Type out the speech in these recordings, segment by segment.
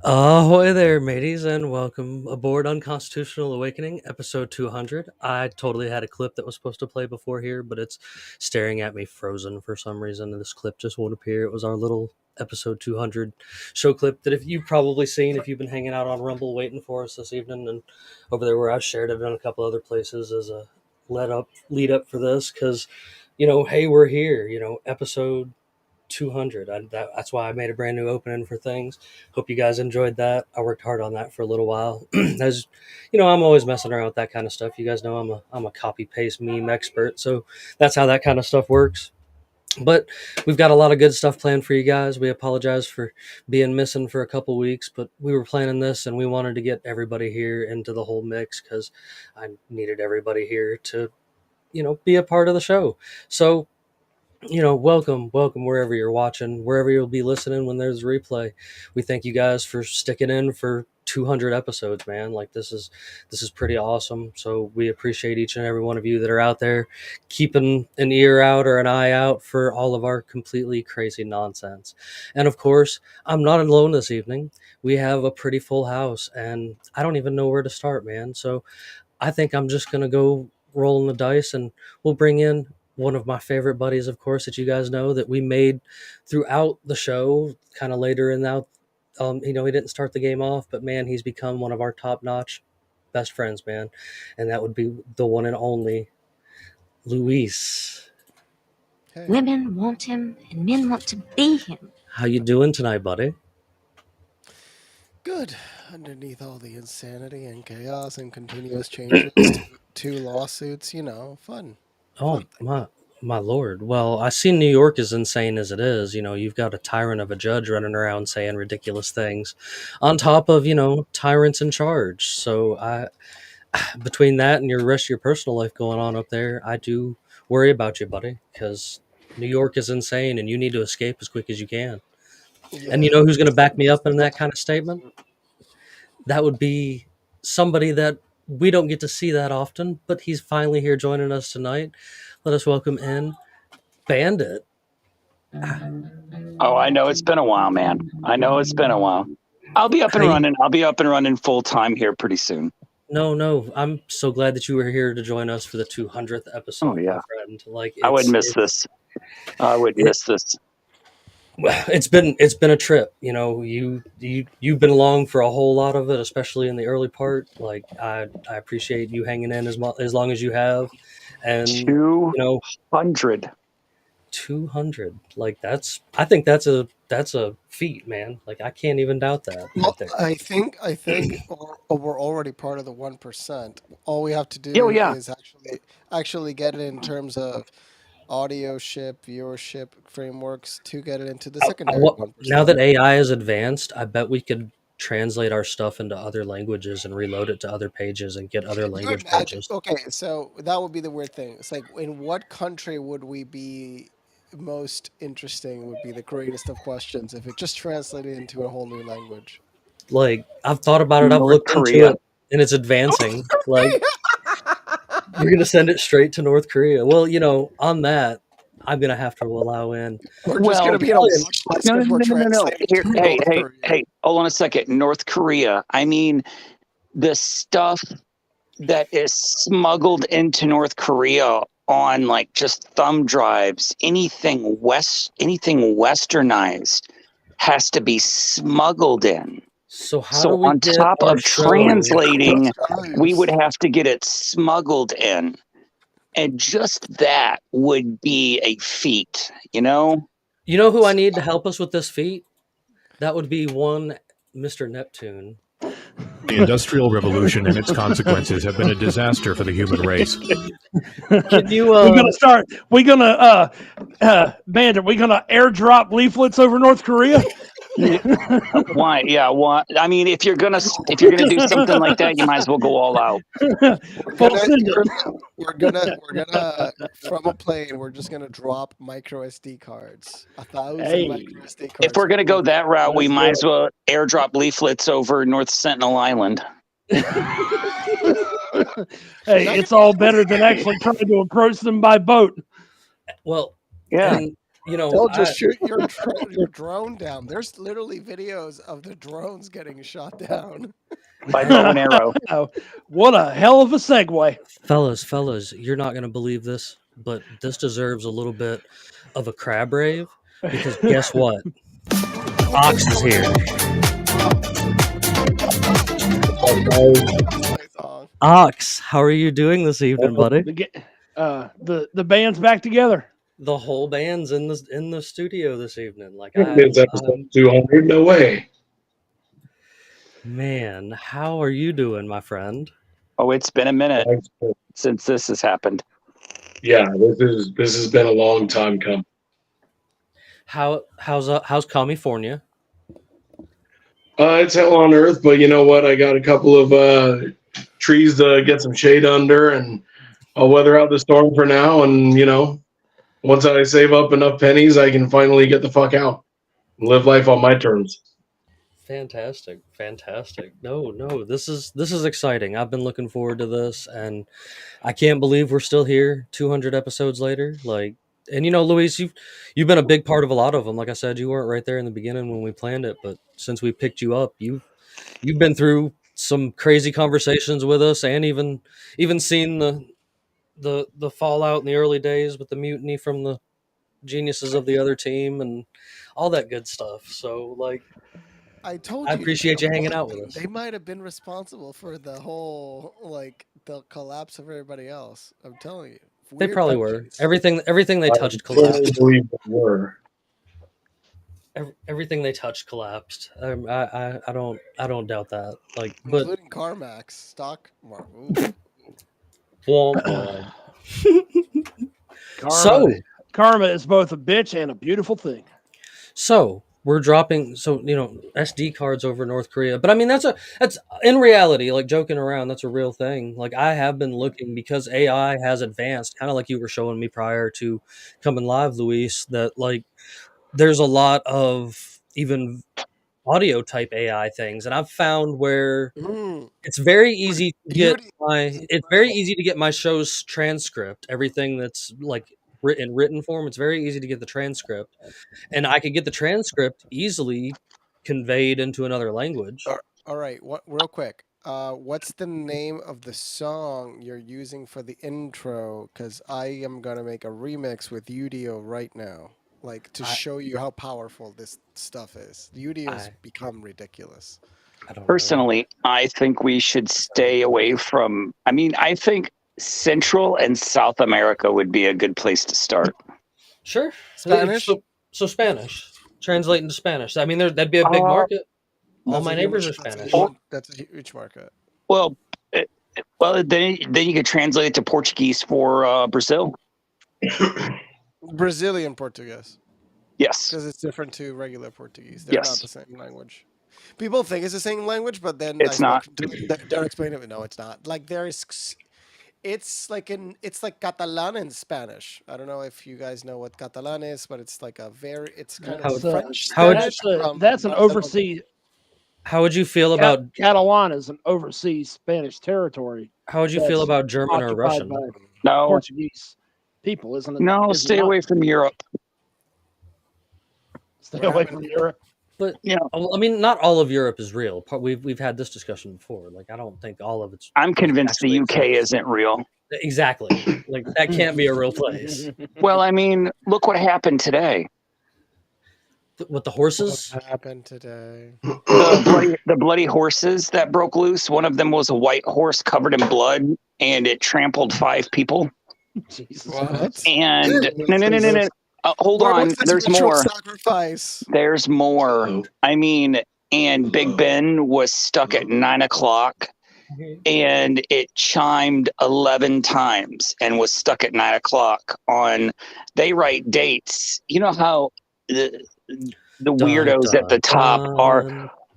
Ahoy there, mateys, and welcome aboard Unconstitutional Awakening, episode 200. I totally had a clip that was supposed to play before here, but it's staring at me frozen for some reason, and this clip just won't appear. It was our little episode 200 show clip that if you've probably seen if you've been hanging out on Rumble waiting for us this evening, and over there where I've shared it in a couple other places as a lead up for this, because, hey, we're here, episode 200. That's why I made a brand new opening for things. Hope you guys enjoyed that. I worked hard on that for a little while. As I'm always messing around with that kind of stuff. You guys know I'm a copy paste meme expert, so that's how that kind of stuff works. But we've got a lot of good stuff planned for you guys. We apologize for being missing for a couple weeks, but we were planning this and we wanted to get everybody here into the whole mix because I needed everybody here to be a part of the show. So welcome wherever you're watching, wherever you'll be listening when there's a replay. We thank you guys for sticking in for 200 episodes, man. Like this is pretty awesome. So we appreciate each and every one of you that are out there keeping an ear out or an eye out for all of our completely crazy nonsense. And of course, I'm not alone this evening. We have a pretty full house and I don't even know where to start, man. So I think I'm just going to go rolling the dice and we'll bring in one of my favorite buddies, of course, that you guys know that we made throughout the show, kind of later in that. He didn't start the game off, but man, he's become one of our top-notch best friends, man. And that would be the one and only Luis. Hey. Women want him and men want to be him. How you doing tonight, buddy? Good. Underneath all the insanity and chaos and continuous changes, two lawsuits, fun. Oh, my lord. Well, I see New York is insane as it is. You've got a tyrant of a judge running around saying ridiculous things on top of, tyrants in charge. So between that and your rest of your personal life going on up there, I do worry about you, buddy, because New York is insane and you need to escape as quick as you can. Yeah. And you know who's going to back me up in that kind of statement? That would be somebody that we don't get to see that often, but he's finally here joining us tonight. Let us welcome in Bandit. Oh, I know it's been a while, man. I know it's been a while. I'll be up and running. I'll be up and running full time here pretty soon. No. I'm so glad that you were here to join us for the 200th episode. Oh, yeah. My friend. Like, I would miss this. I would miss this. Well, it's been a trip. You've been along for a whole lot of it, especially in the early part. Like I appreciate you hanging in as long as you have. And 200. 200. Like I think that's a feat, man. Like I can't even doubt that. Well, I think we're already part of the 1%. All we have to do is actually get it in terms of audio ship, viewership frameworks to get it into the secondary 1%. Now that AI is advanced, I bet we could translate our stuff into other languages and reload it to other pages and get other language pages. Okay, so that would be the weird thing. It's like, in what country would we be most interesting would be the greatest of questions if it just translated into a whole new language. Like, I've thought about it. I've looked into it, and it's advancing. Like, you're going to send it straight to North Korea. Well, on that, I'm going to have to allow in. We're just going to be in a watch list. No. Hey, hold on a second. North Korea. I mean, the stuff that is smuggled into North Korea on like just thumb drives, anything westernized has to be smuggled in. So how So do we on get top our of show? translating, we would have to get it smuggled in. And just that would be a feat, you know? You know who I need to help us with this feat? That would be one Mr. Neptune. The Industrial Revolution and its consequences have been a disaster for the human race. Can you? We're gonna start. We're gonna, Bandit. We're gonna airdrop leaflets over North Korea. Why? Yeah. Why? I mean, if you're gonna do something like that, you might as well go all out. We're gonna from a plane. We're just gonna drop micro SD cards. 1,000 micro SD cards. If we're gonna go that route, we might as well airdrop leaflets over North Sentinel Island. Hey, it's all better than actually trying to approach them by boat. Well, yeah. And, you know, they'll just shoot your drone down. There's literally videos of the drones getting shot down by bow and arrow. What a hell of a segue. Fellas, you're not going to believe this, but this deserves a little bit of a crab rave, because guess what? Ox is here. Ox, how are you doing this evening, buddy? The band's back together. The whole band's in the studio this evening. Like, it's episode 200. No way. Man, how are you doing, my friend? Oh, it's been a minute since this has happened. Yeah, this has been a long time coming. How's California? It's hell on earth, but you know what? I got a couple of trees to get some shade under, and I'll weather out the storm for now. And you know, once I save up enough pennies, I can finally get the fuck out and live life on my terms. Fantastic. No, this is exciting. I've been looking forward to this, and I can't believe we're still here 200 episodes later. Like, and you know, Luis, you've been a big part of a lot of them. Like I said, you weren't right there in the beginning when we planned it, but since we picked you up, you've been through some crazy conversations with us, and even seen the fallout in the early days with the mutiny from the geniuses of the other team and all that good stuff. So, like, I told you. I appreciate you hanging out with us. They might have been responsible for the whole, like, the collapse of everybody else. I'm telling you. They probably were. Everything they touched collapsed. I believe they were. Everything they touched collapsed. I don't doubt that. Like, including CarMax stock market. Karma is both a bitch and a beautiful thing. So we're dropping, SD cards over North Korea. But I mean, that's in reality, like, joking around, that's a real thing. Like, I have been looking, because AI has advanced, kind of like you were showing me prior to coming live, Luis, that, like, there's a lot of even audio type AI things. And I've found where it's very easy to get my show's transcript, everything that's like written form. It's very easy to get the transcript, and I could get the transcript easily conveyed into another language. All right, real quick, what's the name of the song you're using for the intro? Because I am gonna make a remix with Udio right now, like, to show you how powerful this stuff is. Udio's become ridiculous. Personally, I think we should stay away from. I mean, I think Central and South America would be a good place to start. Sure. Spanish? So Spanish. Translate into Spanish. I mean, that'd be a big market. All my neighbors are Spanish. That's a huge market. Well, then you could translate it to Portuguese for Brazil. Brazilian Portuguese. Yes. Because it's different to regular Portuguese. They're not the same language. People think it's the same language, but then it's not. They're explaining it. No, it's not. Like, it's like Catalan in Spanish. I don't know if you guys know what Catalan is, but it's like it's kind of French. That's an overseas. How would you feel about Catalan is an overseas Spanish territory? How would you feel about German or Russian? No, Portuguese people, isn't it? No, stay away from Europe. Stay away from Europe. But I mean, not all of Europe is real. We've had this discussion before. Like, I don't think all of it's. I'm convinced the UK isn't real. Exactly. Like, that can't be a real place. Well, I mean, look what happened today. With the What horses? happened today? The bloody horses that broke loose. One of them was a white horse covered in blood, and it trampled 5 people. Jesus. What? And no. Hold Where on. was this There's ritual more. sacrifice? There's more. Uh-oh. I mean, and Big Ben was stuck at 9 o'clock, and it chimed 11 times and was stuck at 9 o'clock. They write dates. You know how the weirdos at the top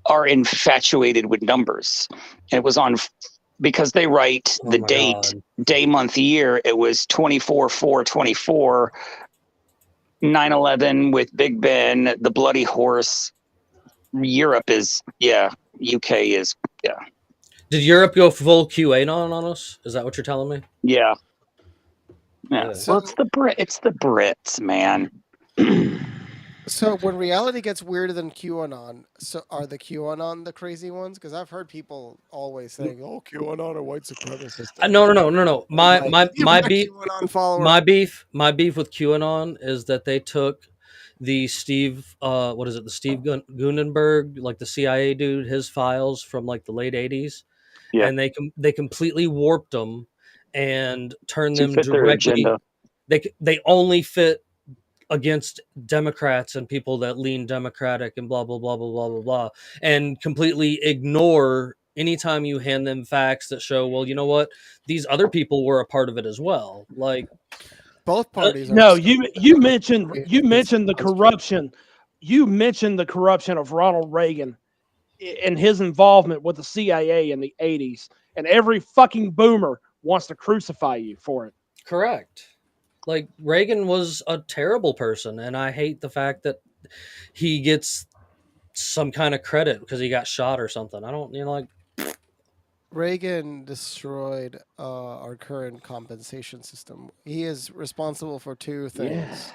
are infatuated with numbers. And it was on because they write the date, day, month, year. It was 24/4/24. 9/11 with Big Ben, the bloody horse. Europe is, UK is, Did Europe go full QAnon on us? Is that what you're telling me? Yeah. So, Well, it's the Brits, man. so when reality gets weirder than QAnon, so are the QAnon the crazy ones? Because I've heard people always saying, "Oh, QAnon are white supremacists." No. My beef, QAnon follower. my beef with QAnon is that they took the Steve, the Steve Gutenberg, like the CIA dude, his files from like the late '80s, Yeah. and they completely warped them and turned To them fit their directly. agenda. They only fit against Democrats and people that lean Democratic and blah blah blah blah blah blah blah, and completely ignore anytime you hand them facts that show, well, you know what, these other people were a part of it as well. Like Both parties are. No, you mentioned the corruption. You mentioned the corruption of Ronald Reagan and his involvement with the CIA in the 80s, and every fucking boomer wants to crucify you for it. Correct. Like Reagan was a terrible person, and I hate the fact that he gets some kind of credit because he got shot or something. I don't, like Reagan destroyed our current compensation system. He is responsible for 2 things.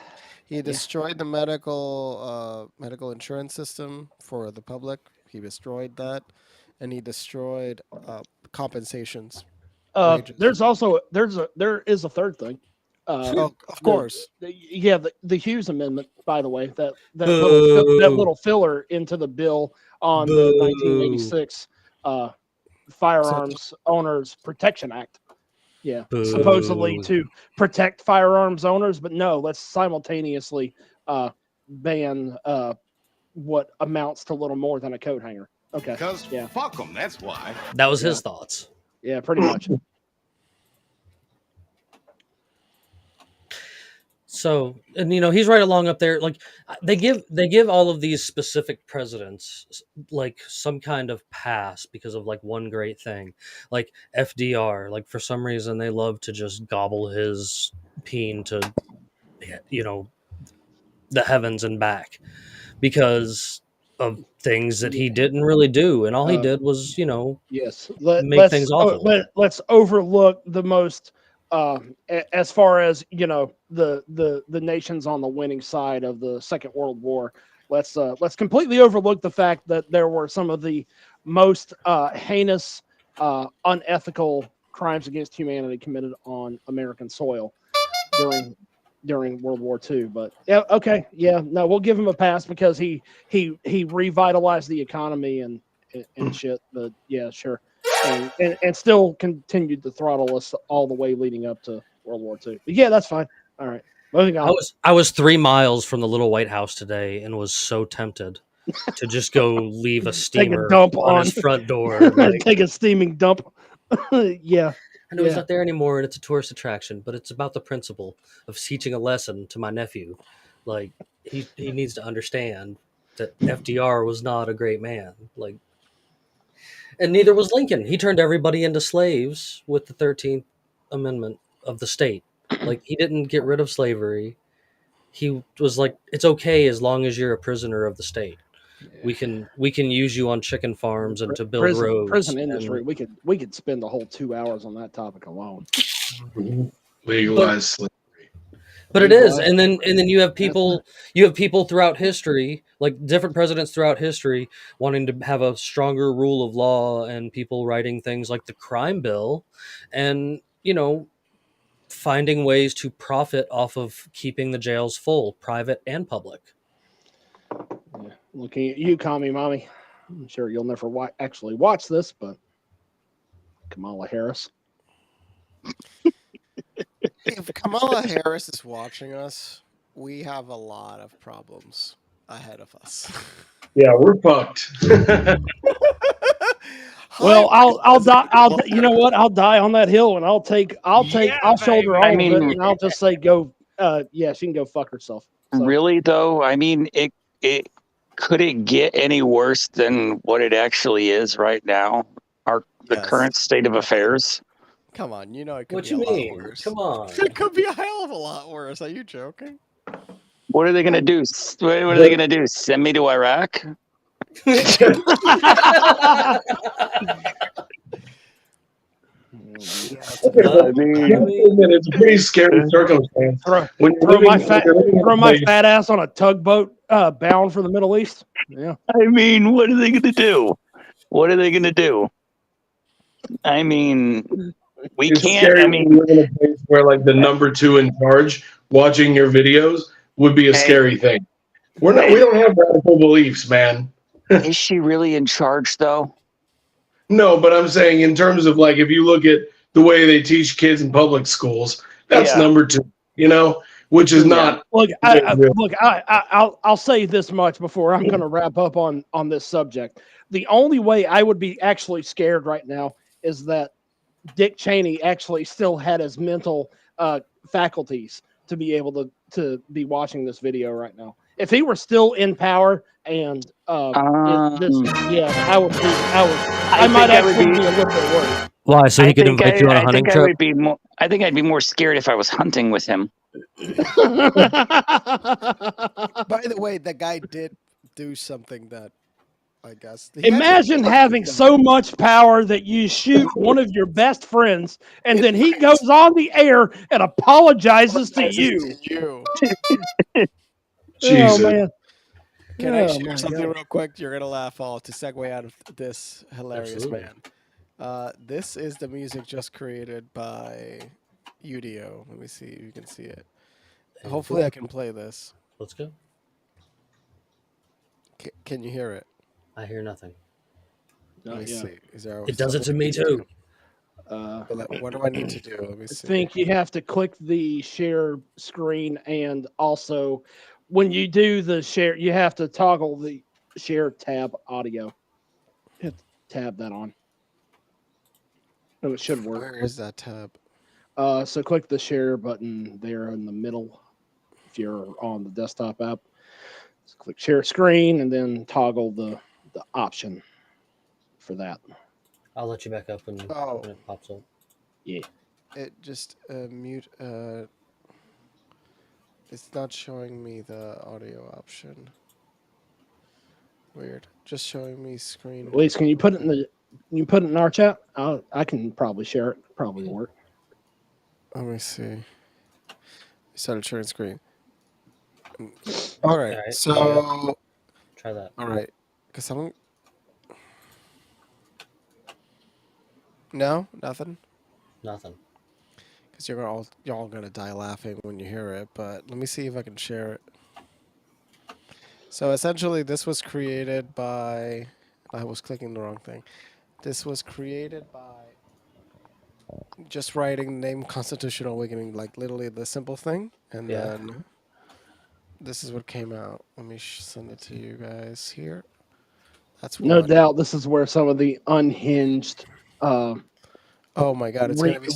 He destroyed the medical insurance system for the public. He destroyed that, and he destroyed compensations. There's also there is a third thing. Of course. The Hughes Amendment, by the way, that little filler into the bill on the 1986 Firearms Owners Protection Act. Yeah, supposedly to protect firearms owners, but no, let's simultaneously ban what amounts to little more than a coat hanger. Okay. Because fuck them, that's why. That was his thoughts. Yeah, pretty much. So, and he's right along up there. Like they give all of these specific presidents like some kind of pass because of like one great thing, like FDR. Like for some reason they love to just gobble his peen to, the heavens and back because of things that he didn't really do, and all he did was, make things awful. Let's overlook the most. As far as the nations on the winning side of the Second World War, let's completely overlook the fact that there were some of the most heinous, unethical crimes against humanity committed on American soil during World War II. But we'll give him a pass because he revitalized the economy and shit. But yeah, sure. And still continued to throttle us all the way leading up to World War II. But yeah, that's fine. All right. Moving on. I was 3 miles from the little White House today and was so tempted to just go leave a steamer on his front door. Take a steaming dump. Yeah. I know he's not there anymore and it's a tourist attraction, but it's about the principle of teaching a lesson to my nephew. Like he needs to understand that FDR was not a great man. Like, and neither was Lincoln. He turned everybody into slaves with the 13th Amendment of the state. Like, he didn't get rid of slavery. He was like, it's okay as long as you're a prisoner of the state. We can use you on chicken farms and to build roads. Prison industry. We could spend the whole 2 hours on that topic alone. Legalize slavery. But it is, and then you have people throughout history, like different presidents throughout history, wanting to have a stronger rule of law, and people writing things like the crime bill, and finding ways to profit off of keeping the jails full, private and public. Looking at you, Commie Mommy. I'm sure you'll never actually watch this, but Kamala Harris. If Kamala Harris is watching us, we have a lot of problems ahead of us. Yeah, we're fucked. Well, I'll die. You know what? I'll die on that hill, and I'll shoulder I all of it, mean, and I'll just say, go. Yeah, she can go fuck herself. So. Really though, I mean, it could it get any worse than what it actually is right now? The current state of affairs. Come on, you know it could What be you a mean? lot worse. Come on. It could be a hell of a lot worse. Are you joking? What are they gonna do? What are they gonna do? Send me to Iraq? Okay, well, it's a pretty scary circumstance. When throw my fat ass on a tugboat bound for the Middle East. Yeah. I mean, what are they gonna do? What are they gonna do? I mean, we it's can't. Scary I mean, when you're in a place where like the number 2 in charge watching your videos would be a scary thing. We don't have radical beliefs, man. Is she really in charge though? No, but I'm saying in terms of like if you look at the way they teach kids in public schools, that's number 2, which is not. Look, I'll say this much before I'm going to wrap up on this subject. The only way I would be actually scared right now is that Dick Cheney actually still had his mental faculties to be able to be watching this video right now. If he were still in power and I might actually be a little bit worried. Why? So he could invite you on a hunting trip? I think I'd be more scared if I was hunting with him. By the way, the guy did do something that I guess. Imagine having so much power that you shoot one of your best friends, and then he goes on the air and apologizes to you. Jesus. Oh man! Can I share something real quick? You're gonna laugh all to segue out of this hilarious man. This is the music just created by Udio. Let me see if you can see it. Hopefully, I can play this. Let's go. Can you hear it? I hear nothing. Let me see. It does it to me too. What do I need to do? Let me see. I think you have to click the share screen, and also when you do the share, you have to toggle the share tab audio. You have to tab that on. And it should work. Where is that tab? So click the share button there in the middle if you're on the desktop app. So click share screen and then toggle the option for that. I'll let you back up when it pops up. Yeah. It just mute. It's not showing me the audio option. Weird. Just showing me screen. Elise, can you put it in our chat? I can probably share it. Probably work. Let me see. Started sharing screen. All right. So try that. All right. Cause I'm. No, nothing. Nothing. Because you're all gonna die laughing when you hear it. But let me see if I can share it. So essentially, this was created by. I was clicking the wrong thing. This was created by just writing the name Constitutional Awakening, like literally the simple thing, and then this is what came out. Let me send it to you guys here. That's no doubt. This is where some of the unhinged. Oh my God! It's gonna be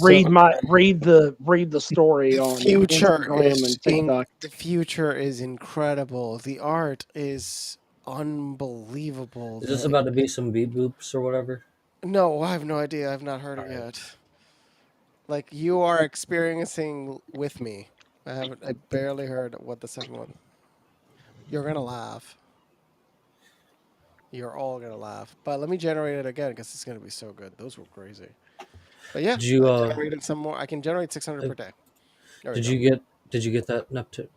read the story on future Instagram and TikTok. The future is incredible. The art is unbelievable. Is this about to be some beat boops or whatever? No, I have no idea. I've not heard it yet. Like you are experiencing with me. I barely heard what the second one. You're gonna laugh. You're all gonna laugh. But let me generate it again because it's gonna be so good. Those were crazy. But yeah, I generated some more. I can generate 600 per day. Did you get that Neptune?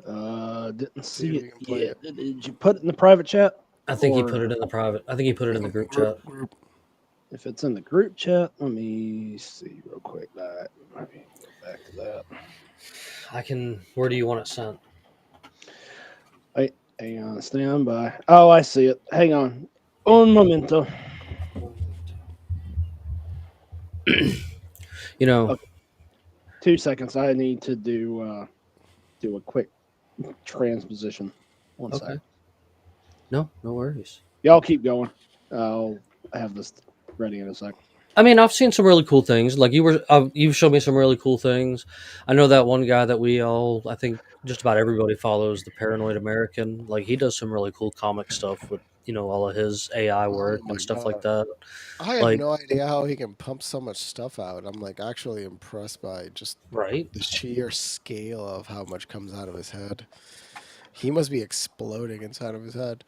Didn't see it yet. Did you put it in the private chat? I think he put it in the private. I think he put it in the group chat. If it's in the group chat, let me see real quick. Let me go back to that. Where do you want it sent? Hang on, stand by. Oh, I see it. Hang on. Un momento. You know, Okay. 2 seconds. I need to do a quick transposition. One okay. sec. No worries. Y'all keep going. I'll have this ready in a sec. I mean, I've seen some really cool things. Like you've showed me some really cool things. I know that one guy that I think just about everybody follows, the Paranoid American. Like he does some really cool comic stuff with all of his AI work Oh my and stuff like god. that. I have Like, no idea how he can pump so much stuff out. I'm like actually impressed by just right? the sheer scale of how much comes out of his head. He must be exploding inside of his head,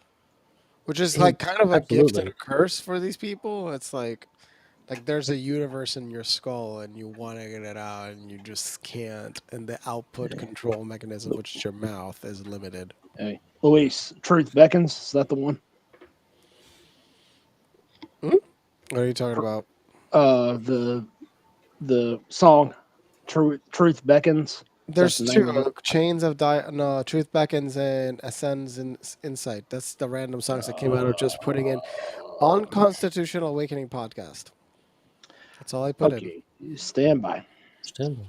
which is like kind of a gift and Absolutely. a curse for these people. It's like there's a universe in your skull and you want to get it out and you just can't, and the output control mechanism, which is your mouth, is limited. Hey, Luis, Truth Beckons. Is that the one? What are you talking about? The song Truth Beckons. There's two Chains of no, Truth Beckons and Ascends in Insight. That's the random songs that came out of just putting in Unconstitutional Awakening podcast. That's all I put in. Okay, stand by. Stand by.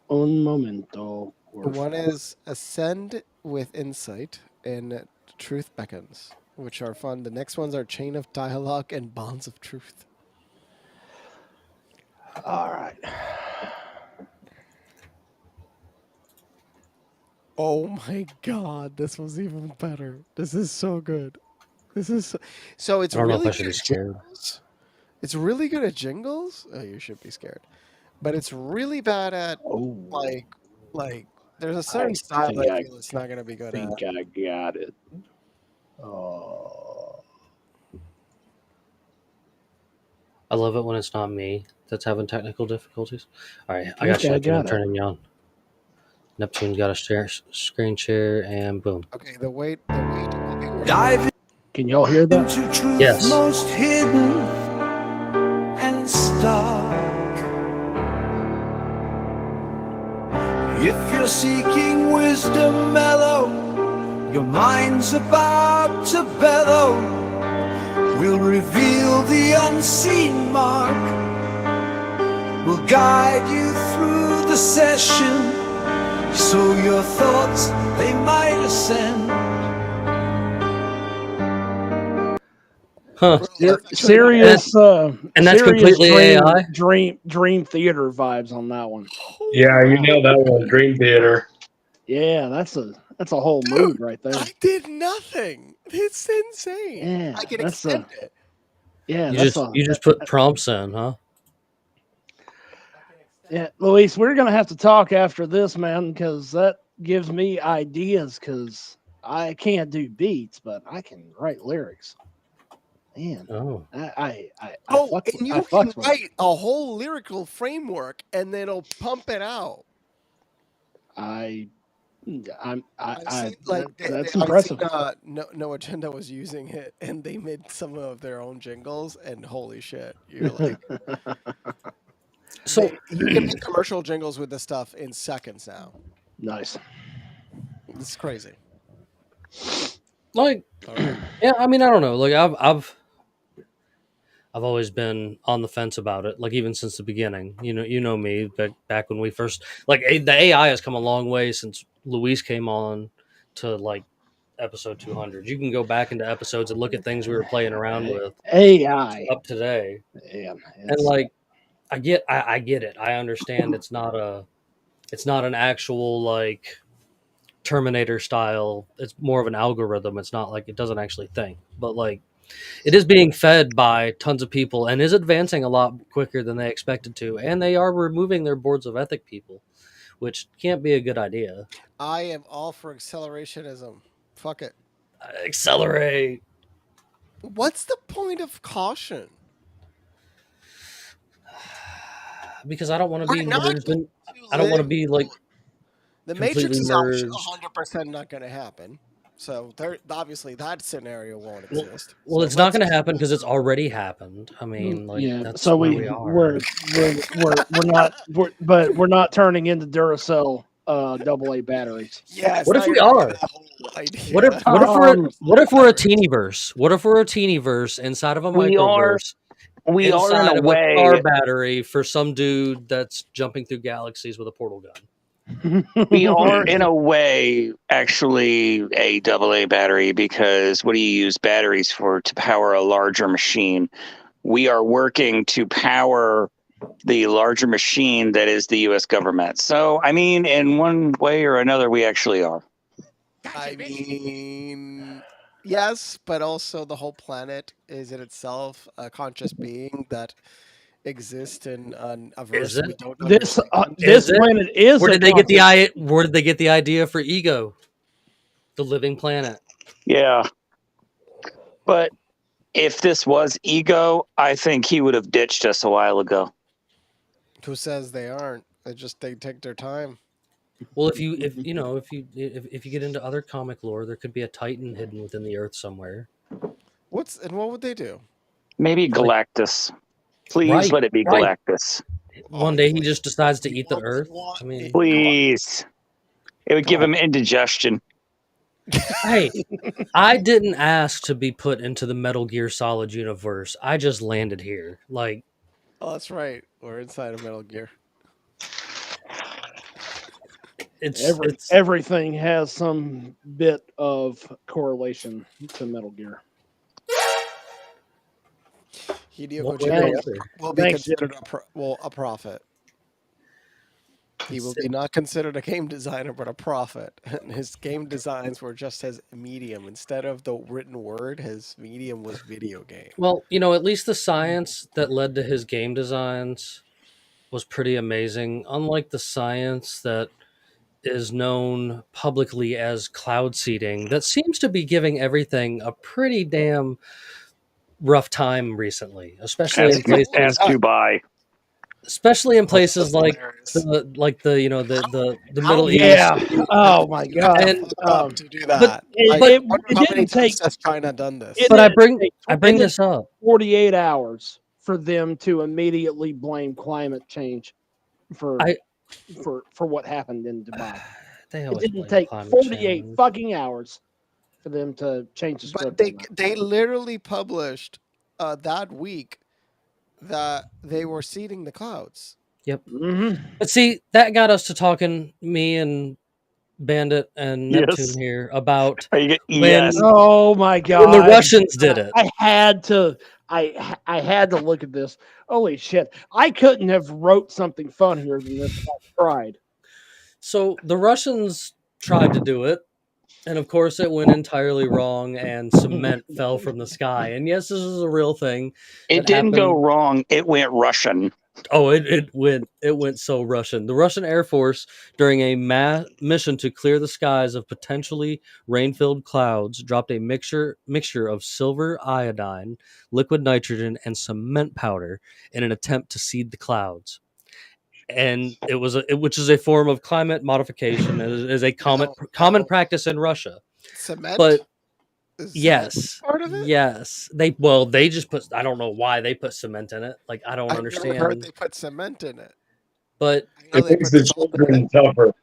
Un momento. One is Ascend with Insight and Truth Beckons, which are fun. The next ones are Chain of Dialogue and Bonds of Truth. All right. Oh my god, this was even better. This is so good. This is so it's I don't know really if I should good be at scared. jingles. It's really good at jingles. Oh, you should be scared. But it's really bad at like there's a certain style I feel it's not gonna be good at. I think I got it. Oh. I love it when it's not me that's having technical difficulties. All right, I got you. I'm turning you on. Neptune's got a screen share, and boom. Okay, the wait will be Dive. Can y'all hear that? Into truth Yes. most hidden and stark. If you're seeking wisdom mellow, your mind's about to bellow. We'll reveal the unseen mark. We'll guide you through the session, so your thoughts, they might ascend. Huh. Serious, and that's serious completely AI. Dream theater vibes on that one. Yeah, you know that one, Dream Theater. Yeah, that's a whole mood right there. I did nothing. It's insane. Yeah, I can extend it. Yeah, you just put prompts in, huh? Yeah, Luis, we're gonna have to talk after this, man, because that gives me ideas. Because I can't do beats, but I can write lyrics. Man, oh, and you can write a whole lyrical framework, and then it'll pump it out. That's impressive. No Agenda was using it, and they made some of their own jingles, and holy shit, you're like, so you can make commercial jingles with this stuff in seconds now. Nice. It's crazy. Like, yeah, I mean, I don't know. Like, I've always been on the fence about it. Like, even since the beginning. You know me. Back when we first the AI has come a long way since Luis came on to like episode 200. You can go back into episodes and look at things we were playing around with AI up today. Yeah, and like, I get it. I understand it's not an actual like Terminator style. It's more of an algorithm. It's not like it doesn't actually think, but like it is being fed by tons of people and is advancing a lot quicker than they expected to. And they are removing their boards of ethic people, which can't be a good idea. I am all for accelerationism. Fuck it. Accelerate. What's the point of caution? Because I don't want to be merged in. I don't want to be like the Matrix is merged. 100% not going to happen. So obviously that scenario won't exist. Well, it's not going to happen because it's already happened. I mean, like, yeah. That's where we are. We're not turning into Duracell AA batteries. Yes. What now if we you're getting are? that whole idea. What if we're a Batteries. teeny verse? What if we're a teeny verse inside of a We are microverse in inside a of a car way. battery for some dude that's jumping through galaxies with a portal gun? We are in a way actually a AA battery, because what do you use batteries for? To power a larger machine. We are working to power the larger machine that is the U.S. government. So, I mean, in one way or another, we actually are. I mean, yes, but also the whole planet is in itself a conscious being that exists in a Is verse it? we don't This understand. this Is it? planet is Where a did they get conscious. where did they get the idea for ego? The living planet. Yeah. But if this was ego, I think he would have ditched us a while ago. Who says they aren't? They take their time. Well, if you get into other comic lore, there could be a Titan hidden within the Earth somewhere. What would they do? Maybe Galactus. Please let it be Galactus. One day he just decides to eat the Earth. I mean, Please. It would give him indigestion. Hey, I didn't ask to be put into the Metal Gear Solid universe. I just landed here. Like, oh, that's right. We're inside of Metal Gear. Everything has some bit of correlation to Metal Gear. Hideo Kojima will be considered a prophet. He will be not considered a game designer, but a prophet. And his game designs were just his medium. Instead of the written word, his medium was video game. Well, at least the science that led to his game designs was pretty amazing. Unlike the science that is known publicly as cloud seeding, that seems to be giving everything a pretty damn rough time recently, especially in places Dubai. Especially in places like the Middle East. Yeah. Oh my God. And to do that. But it didn't take. Has China done this? But I bring this up. 48 hours for them to immediately blame climate change for what happened in Dubai. It didn't take 48 fucking hours for them to change the script. But they literally published that week that they were seeding the clouds. Yep. Mm-hmm. But see, that got us to talking, me and Bandit and Neptune here, about when. Oh my God! When the Russians did it. I had to look at this. Holy shit! I couldn't have wrote something funnier than this if I tried. So the Russians tried to do it, and of course it went entirely wrong, and cement fell from the sky. And yes, this is a real thing. It didn't go wrong. It went Russian. Oh, it went so Russian. The Russian Air Force, during a mission to clear the skies of potentially rain-filled clouds, dropped a mixture of silver iodine, liquid nitrogen, and cement powder in an attempt to seed the clouds. And which is a form of climate modification. It is a common practice in Russia. Cement, but yes, part of it. Yes, they just put. I don't know why they put cement in it. Like, I don't understand. Never heard they put cement in it. But it makes the children tougher.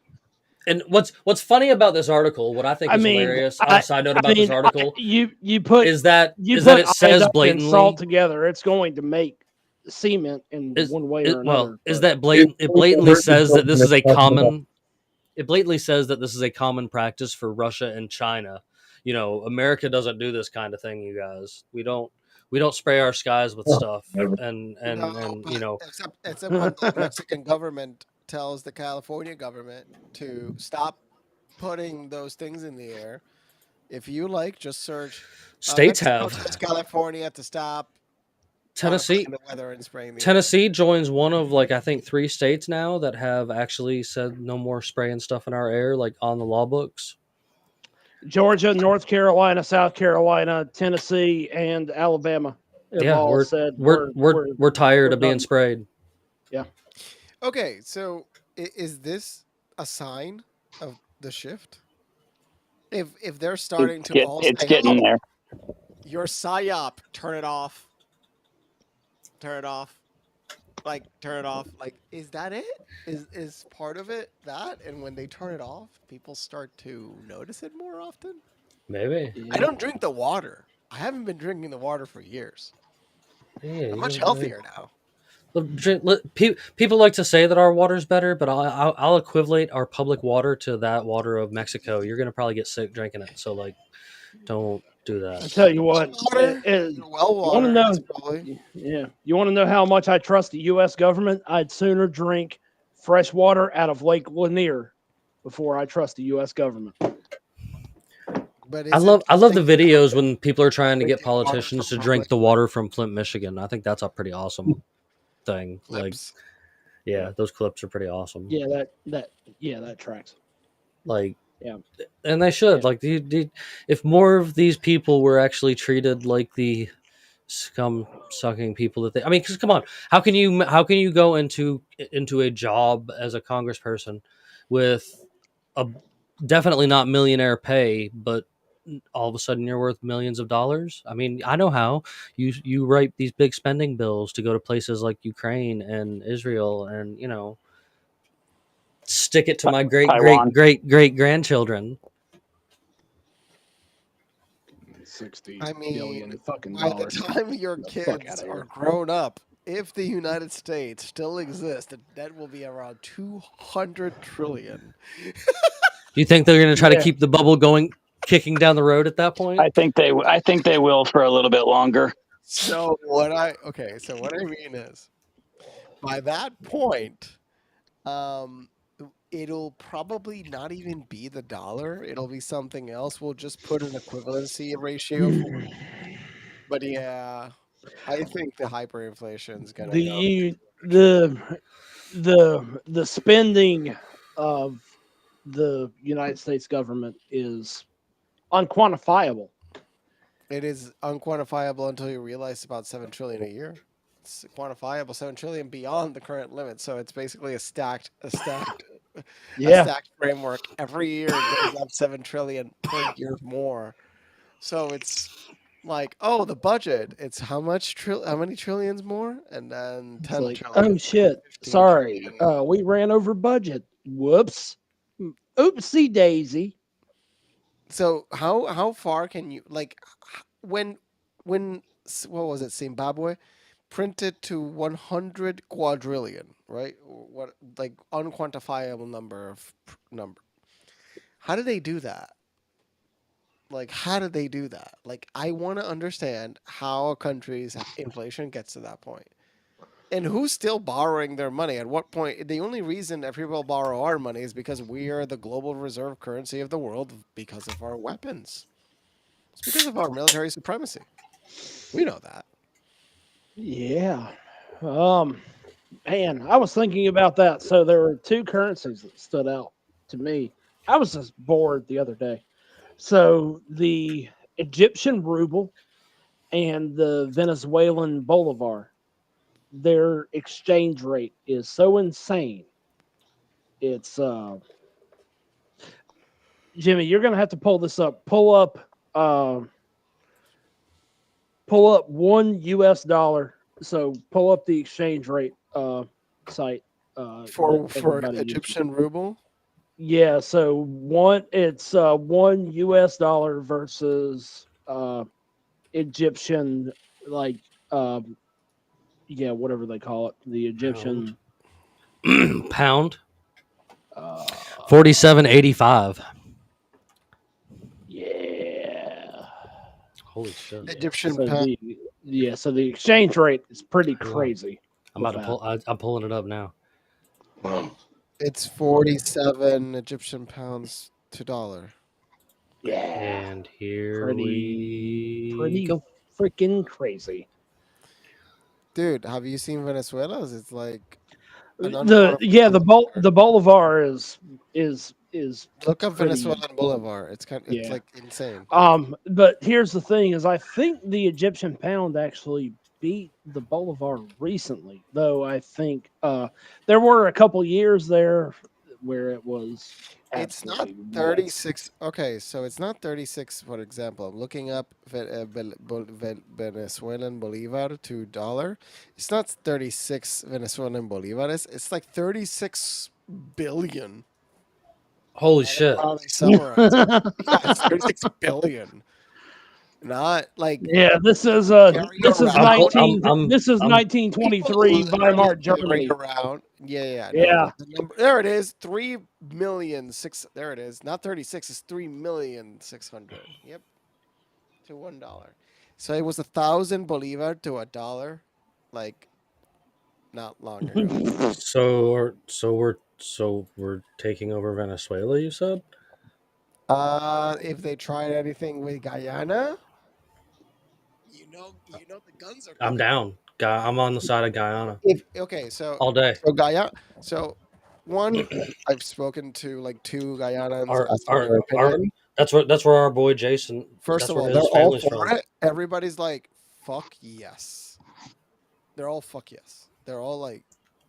And what's funny about this article, what I think is hilarious, on a side note about this article, you put it says blatantly salt together, it's going to make cement in one way or another. Well, is that blatant? It blatantly says that this is a common. It blatantly says that this is a common practice for Russia and China. America doesn't do this kind of thing, you guys. We don't spray our skies with stuff, and except when the Mexican government tells the California government to stop putting those things in the air. If you like, just search. States Mexico have tells California to stop. Tennessee. The weather and spraying the Tennessee joins one of I think 3 states now that have actually said no more spraying stuff in our air, on the law books. Georgia, North Carolina, South Carolina, Tennessee, and Alabama. All said we're tired of being sprayed. Yeah. Okay, so is this a sign of the shift? If they're starting to all it's say, getting there. Your psyop, turn it off. Turn it off. like turn it off. Like, is that it? Is part of it that? And when they turn it off, people start to notice it more often. Maybe. I don't drink the water. I haven't been drinking the water for years. Yeah, I'm you much can, like, healthier now. people like to say that our water's better, but I'll equivalate our public water to that water of Mexico. You're gonna probably get sick drinking it, so like, don't do that. I tell you what, Water, well you want to water, know? it's probably. Yeah, you want to know how much I trust the U.S. government? I'd sooner drink fresh water out of Lake Lanier before I trust the U.S. government. But I isn't love the drinking videos when people are trying to get drinking water politicians from to drink public the water from Flint, Michigan. I think that's a pretty awesome thing. Like, clips? yeah, those clips are pretty awesome. Yeah, that tracks. Like, Yeah, and they should. Yeah. Like, if more of these people were actually treated like the scum sucking people that they, I mean, because come on, how can you go into a job as a congressperson with a definitely not millionaire pay, but all of a sudden you're worth millions of dollars? I mean, I know how. You write these big spending bills to go to places like Ukraine and Israel, and stick it to my great great Taiwan. great great grandchildren. 60 I billion mean, fucking by the dollars. time your Get the fuck kids outta are here. grown up, if the United States still exists, the debt will be around 200 trillion. Do you think they're going to try to Yeah. keep the bubble going, kicking down the road at that point? I think they will for a little bit longer. So what I mean is, by that point, um, it'll probably not even be the dollar. It'll be something else. We'll just put an equivalency ratio for it. But yeah, I think the hyperinflation is gonna go. The spending of the United States government is unquantifiable. It is unquantifiable until you realize about 7 trillion a year. It's quantifiable 7 trillion beyond the current limit. So it's basically a stacked framework. Every year it goes up 7 trillion per year more. So it's like, oh, the budget. It's how many trillions more? And then It's 10 like, trillion. oh shit, 15 sorry, trillion. we ran over budget. Whoops, oopsie daisy. So how far can you when what was it, Zimbabwe printed to 100 quadrillion, right? What, like, unquantifiable number. How did they do that? Like, how did they do that? Like, I want to understand how a country's inflation gets to that point. And who's still borrowing their money? At what point? The only reason that people borrow our money is because we are the global reserve currency of the world because of our weapons. It's because of our military supremacy. We know that. Yeah. Man, I was thinking about that. So there were two currencies that stood out to me. I was just bored the other day. So the Egyptian ruble and the Venezuelan bolivar, their exchange rate is so insane. It's Jimmy, you're gonna have to pull this up. Pull up $1. So pull up the exchange rate site For that everybody uses. Egyptian ruble. Yeah, so it's $1 versus Egyptian, like whatever they call it, the Egyptian Pound uh, 47.85. yeah. Holy shit! Egyptian So pound. so the exchange rate is pretty crazy. I'm about to pull. I'm pulling it up now. It's 47 Egyptian pounds to dollar. Yeah, And here pretty we go. freaking crazy. Dude, have you seen Venezuela's? It's like The bolivar is look up pretty, Venezuelan Bolivar. It's it's like insane. But here's the thing: is I think the Egyptian pound actually beat the bolivar recently, though. I think there were a couple years there where it was It's not Absolutely nuts. 36. Okay, so it's not 36. For example, I'm looking up Venezuelan bolivar to dollar. It's not 36 Venezuelan bolivares. It's like 36 billion. Holy shit! How they summarize it? Yeah, it's 36 billion. Not like Yeah, this is carry this is around. 1923 People Weimar literally carry Germany. around. Yeah, no, Yeah. but the number there it is, 3,000,006. There it is, not 36. It's 3,600,000. Yep, to $1. So it was 1,000 bolivar to $1, like not long ago. So we're taking over Venezuela. You said. If they tried anything with Guyana, the guns are I'm coming. down. I'm on the side of Guyana Okay, all day. so Guyana, so one, I've spoken to like 2 Guyanans, Our asked them our their our opinion. that's where our boy Jason. First That's of where all, they're his all family's for from. it. Everybody's like, "Fuck yes." They're all fuck yes. They're all like,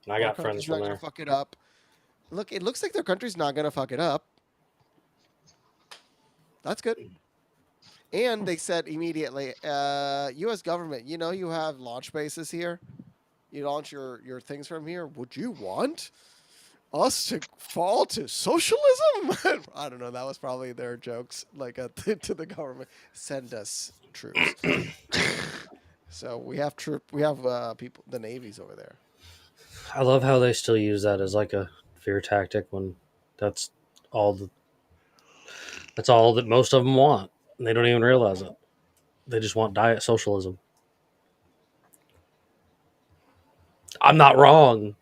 And I "Our got friends country's from not gonna there. fuck it up." Look, it looks like their country's not gonna fuck it up. That's good. And they said immediately, U.S. government, you have launch bases here. You launch your things from here. Would you want us to fall to socialism? I don't know. That was probably their jokes, like to the government. Send us troops. So we have people, the navies over there. I love how they still use that as like a fear tactic when that's all the, that's all that most of them want. And they don't even realize it. They just want diet socialism. I'm not wrong.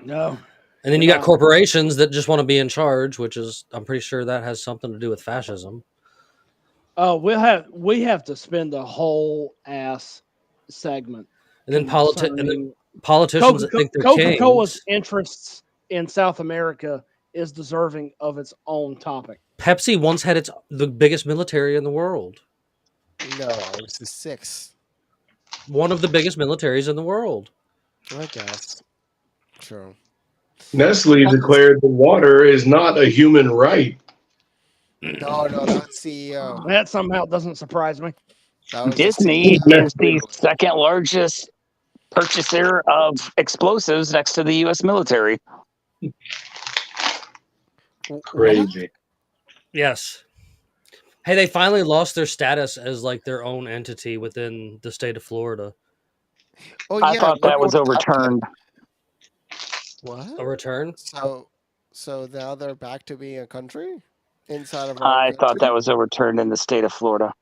No. And then you got corporations that just want to be in charge, which is I'm pretty sure that has something to do with fascism. Oh, we have to spend a whole ass segment. And then concerning politicians that think they're Coca-Cola's kings. interests in South America is deserving of its own topic. Pepsi once had the biggest military in the world. No, it was the 6th. One of the biggest militaries in the world. I guess. True. Nestle declared the water is not a human right. No, that's CEO. That somehow doesn't surprise me. Disney is the second largest purchaser of explosives next to the U.S. military. Crazy. Yes. Hey, they finally lost their status as like their own entity within the state of Florida. Oh, I thought that was overturned. What? A return? So now they're back to being a country inside of. I thought that was overturned in the state of Florida.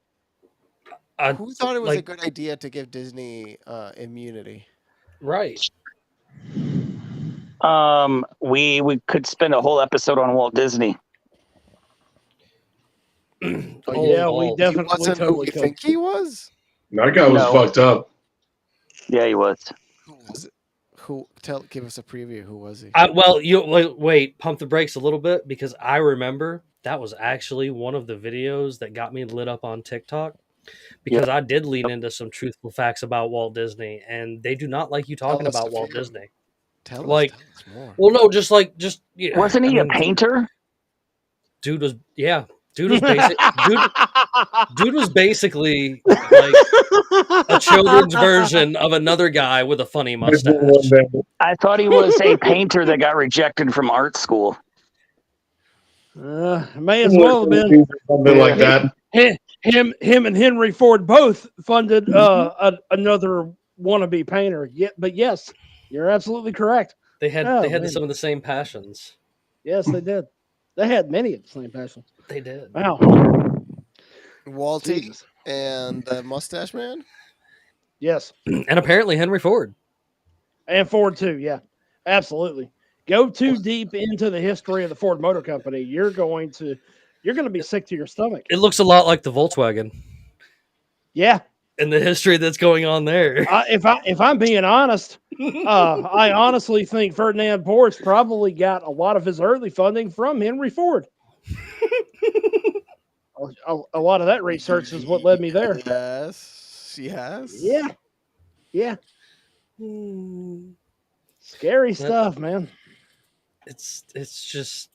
Who thought it was a good idea to give Disney immunity? Right. We could spend a whole episode on Walt Disney. Yeah, we definitely he wasn't who we think he was. That guy was fucked up. Yeah, he was. Who was it? Give us a preview. Who was he? Well, you wait, pump the brakes a little bit because I remember that was actually one of the videos that got me lit up on TikTok because I did lean into some truthful facts about Walt Disney, and they do not like you talking about Walt Disney. Tell us more. Well, no, just yeah. Wasn't he a painter? Dude was Dude was basically like a children's version of another guy with a funny mustache. I thought he was a painter that got rejected from art school. May as well have been something like that. Him and Henry Ford both funded another wannabe painter. Yeah, but yes, you're absolutely correct. They had some of the same passions. Yes, they did. They had many of the same passions. They did. Wow. Walty and the Mustache Man? Yes. And apparently Henry Ford. And Ford too, yeah. Absolutely. Go too deep into the history of the Ford Motor Company, you're going to be sick to your stomach. It looks a lot like the Volkswagen. Yeah. And the history that's going on there. If I'm being honest, I honestly think Ferdinand Porsche probably got a lot of his early funding from Henry Ford. A lot of that research is what led me there. Yes. Yeah. Scary stuff, man. it's just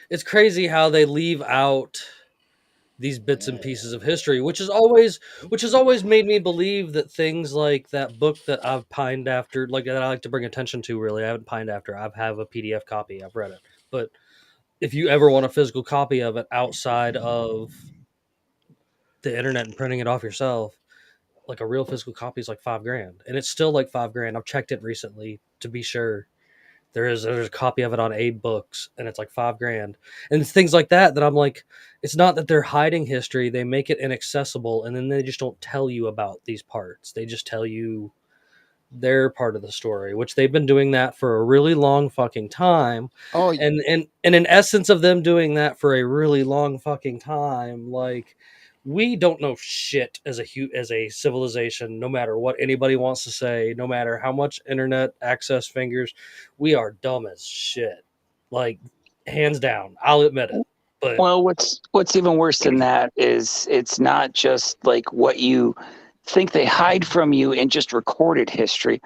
it's crazy how they leave out these bits and pieces of history, which has always made me believe that things like that book that I've pined after, like that I like to bring attention to. Really, I haven't pined after. I have a PDF copy. I've read it, but if you ever want a physical copy of it outside of the internet and printing it off yourself, like a real physical copy is like $5,000, and it's still like $5,000. I've checked it recently to be sure. There's a copy of it on Abe Books, and it's like $5,000, and it's things like that that I'm like, it's not that they're hiding history; they make it inaccessible, and then they just don't tell you about these parts. They just tell you their part of the story, which they've been doing that for a really long fucking time. Oh, And in essence of them doing that for a really long fucking time, like we don't know shit as a civilization, no matter what anybody wants to say, no matter how much internet access fingers, we are dumb as shit. Like hands down, I'll admit it. But Well, what's even worse than that is it's not just like what you think they hide from you in just recorded history,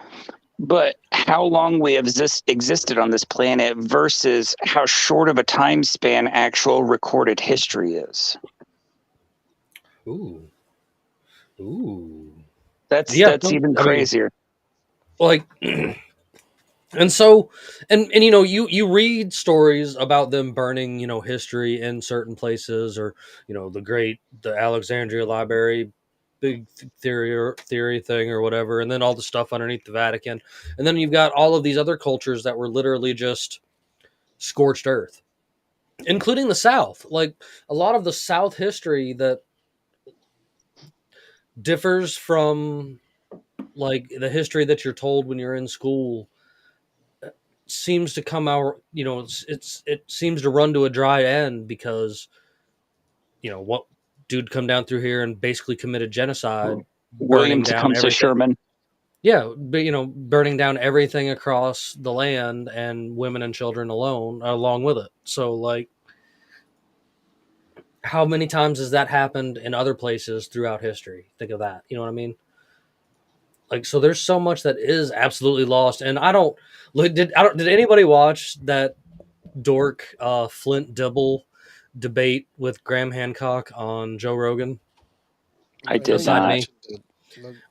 but how long we have existed on this planet versus how short of a time span actual recorded history is. ooh. That's Yeah, even crazier. Like and so and you know, you read stories about them burning, you know, history in certain places, or you know, the Alexandria Library big theory thing or whatever, and then all the stuff underneath the Vatican, and then you've got all of these other cultures that were literally just scorched earth, including the South. Like a lot of the South history that differs from like the history that you're told when you're in school seems to come out, you know, it seems to run to a dry end because, you know, what dude come down through here and basically committed genocide, William burning down Tecumseh everything. Sherman. Yeah, but you know, burning down everything across the land and women and children along with it. So like, how many times has that happened in other places throughout history? Think of that. You know what I mean? Like, so there's so much that is absolutely lost, and did anybody watch that dork Flint Dibble debate with Graham Hancock on Joe Rogan? I did Beside not. me.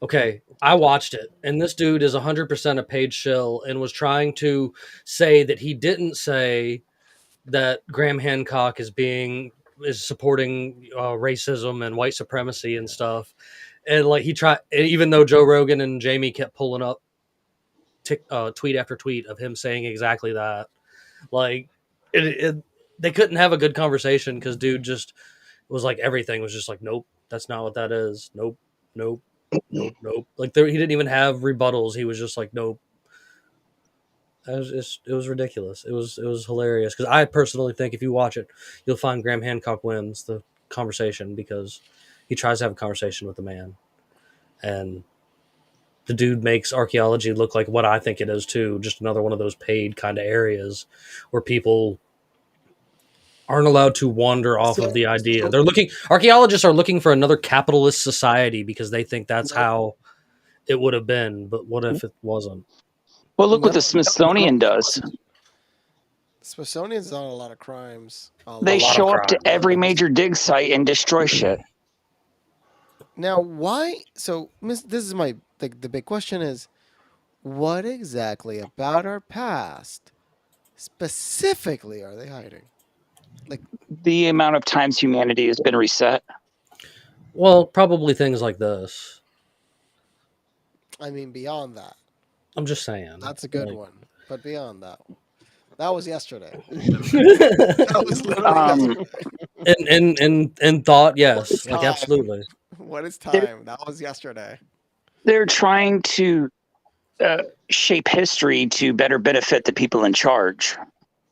Okay, I watched it, and this dude is 100% a paid shill and was trying to say that he didn't say that Graham Hancock is supporting racism and white supremacy and stuff. And like he tried, even though Joe Rogan and Jamie kept pulling up tweet after tweet of him saying exactly that, like they couldn't have a good conversation because dude just was like, everything was just like, nope, that's not what that is. Nope, nope, nope. Like he didn't even have rebuttals. He was just like, nope. It was ridiculous. It was hilarious because I personally think if you watch it, you'll find Graham Hancock wins the conversation because he tries to have a conversation with the man, and the dude makes archaeology look like what I think it is too, just another one of those paid kind of areas where people aren't allowed to wander off of the idea. Archaeologists are looking for another capitalist society because they think that's how it would have been. But what if it wasn't? Well, look what the Smithsonian does. Smithsonian's done a lot of crimes. They show up to every major dig site and destroy shit. Now, why? So, this is the big question is, what exactly about our past specifically are they hiding? Like the amount of times humanity has been reset. Well, probably things like this. I mean, beyond that. I'm just saying. That's a good one. But beyond that, that was yesterday. That was literally yesterday. In thought, yes, like absolutely. What is time? That was yesterday. They're trying to shape history to better benefit the people in charge.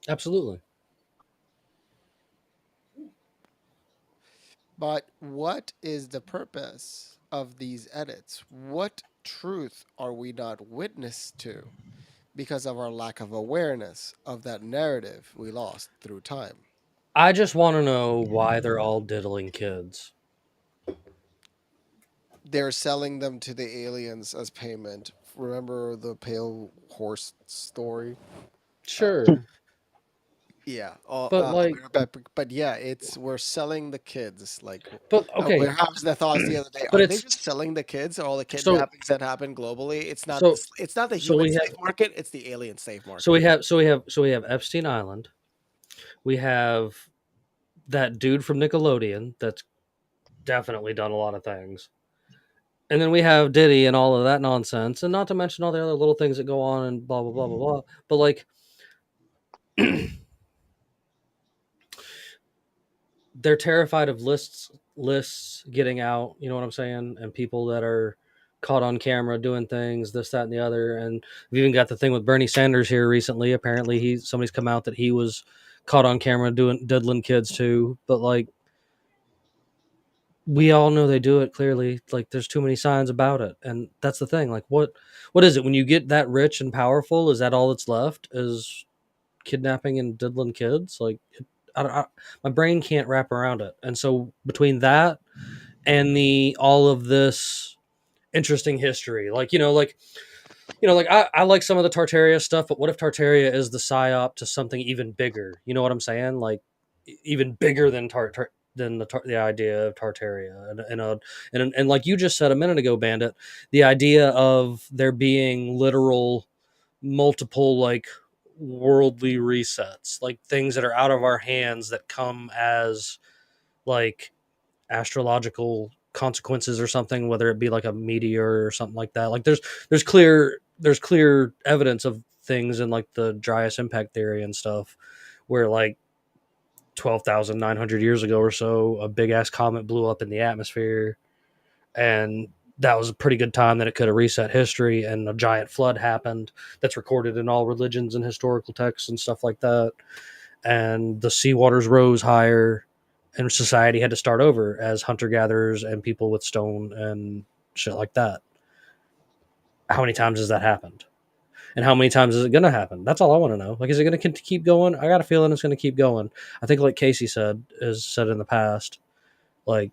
Absolutely. But what is the purpose of these edits? What truth are we not witness to because of our lack of awareness of that narrative we lost through time? I just want to know why they're all diddling kids. They're selling them to the aliens as payment. Remember the pale horse story? Sure. Yeah. But like, but yeah, we're selling the kids. Like, but okay. we were having the thoughts the other day. But Are they it's just selling the kids? All the so kidnappings that happen globally. It's not. so It's not the so human we have slave market. It's the alien slave market. so we have Epstein Island. We have that dude from Nickelodeon that's definitely done a lot of things. And then we have Diddy and all of that nonsense, and not to mention all the other little things that go on and blah blah blah blah blah. But like, they're terrified of lists getting out. You know what I'm saying? And people that are caught on camera doing things, this, that, and the other. And we've even got the thing with Bernie Sanders here recently. Apparently, somebody's come out that he was caught on camera doing diddling kids too. But like, we all know they do it clearly. Like, there's too many signs about it, and that's the thing. Like, what is it when you get that rich and powerful? Is that all that's left? Is kidnapping and diddling kids? Like, my brain can't wrap around it. And so between that and all of this interesting history, like I like some of the Tartaria stuff, but what if Tartaria is the psyop to something even bigger? You know what I'm saying? Like, even bigger than than the idea of Tartaria, and like you just said a minute ago, Bandit, the idea of there being literal multiple like worldly resets, like things that are out of our hands that come as like astrological consequences or something, whether it be like a meteor or something like that. Like there's clear evidence of things in like the Dryas impact theory and stuff, where like 12,900 years ago or so, a big ass comet blew up in the atmosphere, and that was a pretty good time that it could have reset history, and a giant flood happened that's recorded in all religions and historical texts and stuff like that. And the seawaters rose higher, and society had to start over as hunter-gatherers and people with stone and shit like that. How many times has that happened? And how many times is it going to happen? That's all I want to know. Like, is it going to keep going? I got a feeling it's going to keep going. I think, like Casey has said in the past, like,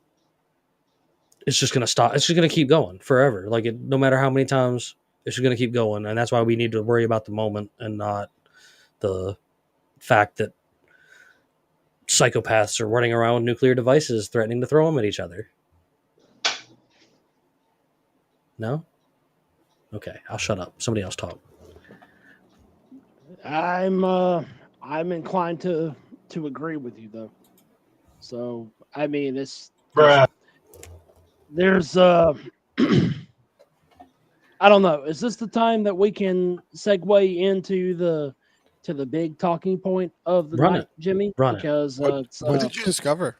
it's just going to stop. It's just going to keep going forever. Like, no matter how many times, it's just going to keep going. And that's why we need to worry about the moment and not the fact that psychopaths are running around with nuclear devices threatening to throw them at each other. No? Okay, I'll shut up. Somebody else talk. I'm inclined to agree with you though. So I mean, there's I don't know. Is this the time that we can segue into the big talking point of the night, Jimmy? Because what did you discover?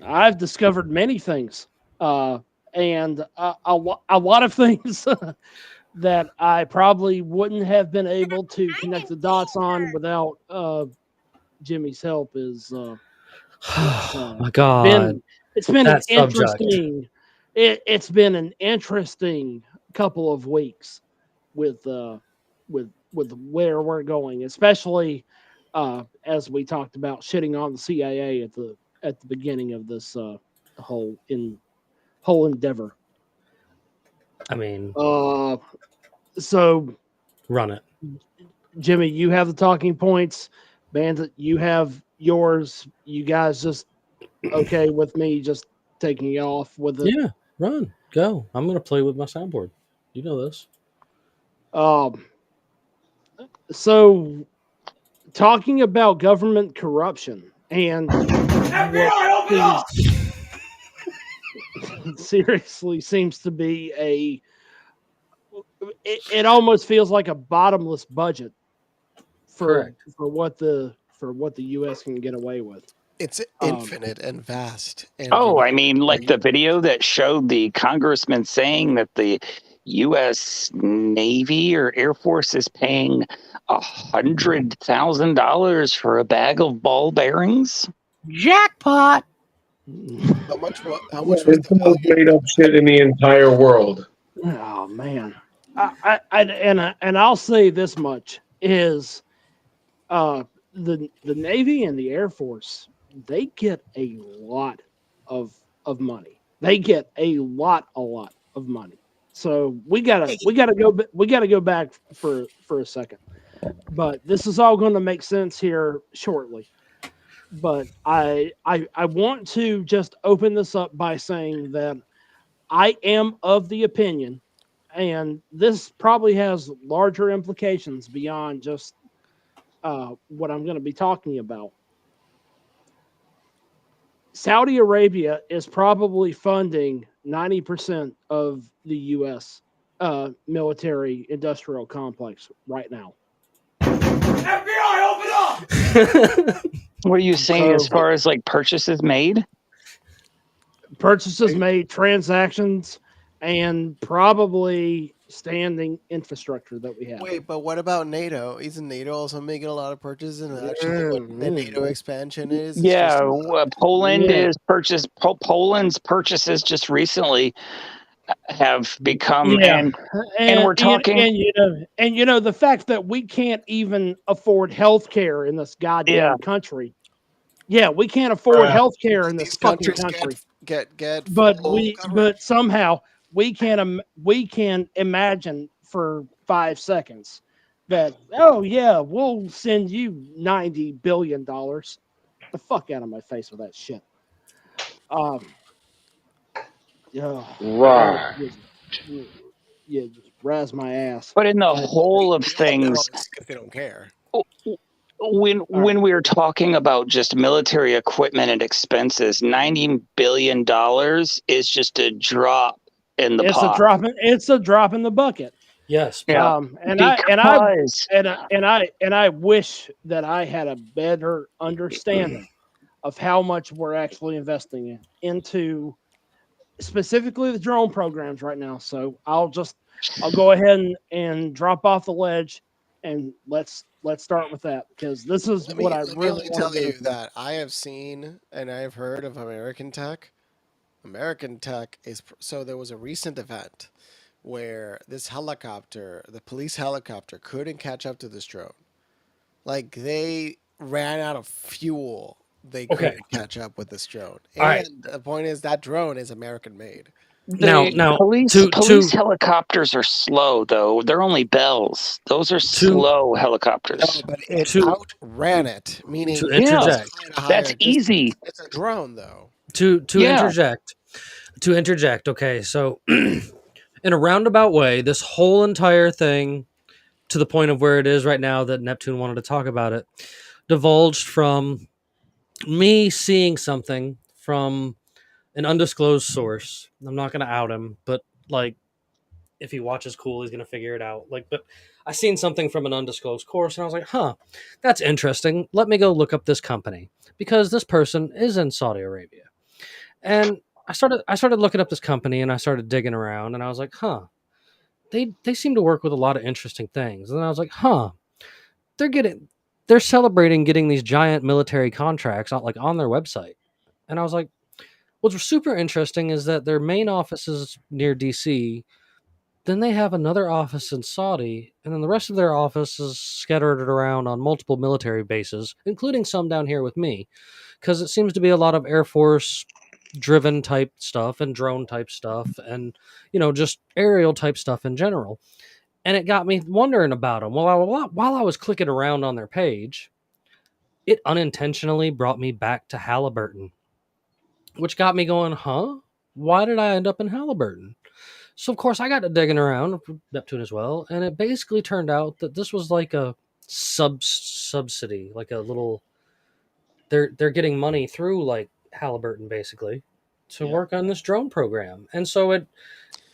I've discovered many things, and a lot of things that I probably wouldn't have been able to connect the dots on without Jimmy's help. My God, it's been that an interesting. It's been an interesting couple of weeks with where we're going, especially as we talked about shitting on the CIA at the beginning of this whole endeavor. I mean, so run it, Jimmy. You have the talking points. Bandit, you have yours. You guys just okay with me just taking it off with it? Yeah, run, go. I'm gonna play with my soundboard. You know this. So talking about government corruption and seriously seems to be it almost feels like a bottomless budget for what the US can get away with. It's infinite and vast. And I mean, like the video that showed the congressman saying that the U.S. Navy or Air Force is paying $100,000 for a bag of ball bearings. Jackpot! How much was it's the most made up shit in the entire world. Oh man, and I'll say this much is, the Navy and the Air Force, they get a lot of money. They get a lot of money. So we gotta go back for a second. But this is all going to make sense here shortly. But I want to just open this up by saying that I am of the opinion, and this probably has larger implications beyond just what I'm going to be talking about. Saudi Arabia is probably funding 90% of the U.S. Military industrial complex right now. FBI, open up! What are you saying as far as like purchases made? Purchases made, transactions, and probably standing infrastructure that we have. Wait, but what about NATO? Isn't NATO also making a lot of purchases? And actually, what the NATO expansion is Yeah, just Poland is purchased. Poland's purchases just recently have become and we're talking and you know the fact that we can't even afford health care in this goddamn country. Yeah, we can't afford health care in this fucking country. But somehow we can imagine for 5 seconds that we'll send you $90 billion. The fuck out of my face with that shit. Right. Yeah, just razz my ass. But in the whole of things, if they don't care. When we were talking about just military equipment and expenses, $90 billion is just a drop in the pot. It's a drop in the bucket. Yes. Yeah. And I wish that I had a better understanding of how much we're actually investing into specifically the drone programs right now. So I'll go ahead and drop off the ledge, and let's start with that, because this is what I really want to do. That I have seen and I have heard of American tech. American tech is so there was a recent event where this helicopter, the police helicopter, couldn't catch up to this drone. Like they ran out of fuel. They couldn't catch up with this drone. And the point is that drone is American made. Now, police helicopters are slow, though. They're only Bells. Those are slow helicopters. No, but it outran it, meaning to interject. That's easy. It's a drone, though. To interject. Okay, so in a roundabout way, this whole entire thing, to the point of where it is right now that Neptune wanted to talk about it, divulged from me seeing something from an undisclosed source. I'm not going to out him, but like, if he watches cool, he's going to figure it out. Like, but I seen something from an undisclosed source, and I was like, huh, that's interesting. Let me go look up this company, because this person is in Saudi Arabia. And I started looking up this company, and I started digging around, and I was like, huh, they seem to work with a lot of interesting things. And then I was like, huh, they're celebrating getting these giant military contracts out, like, on their website. And I was like, what's super interesting is that their main office is near DC. Then they have another office in Saudi, and then the rest of their office is scattered around on multiple military bases, including some down here with me, because it seems to be a lot of Air Force driven type stuff and drone type stuff and, just aerial type stuff in general. And it got me wondering about them. Well, while I was clicking around on their page, it unintentionally brought me back to Halliburton, which got me going, huh? Why did I end up in Halliburton? So, of course, I got to digging around Neptune as well, and it basically turned out that this was like a subsidy, like a little. They're getting money through like Halliburton basically to work on this drone program, and so it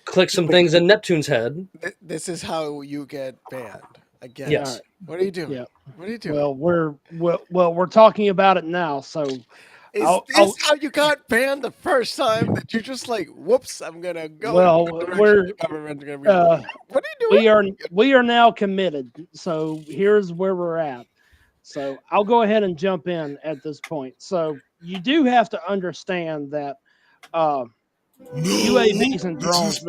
clicked some things in Neptune's head. This is how you get banned again. Yes. What are you doing? Yeah. What are you doing? Well, we're talking about it now, so. Is this how you got banned the first time? That you're just like, whoops, I'm gonna go. Well, what are you doing? We are now committed. So here's where we're at. So I'll go ahead and jump in at this point. So you do have to understand that UAVs and drones,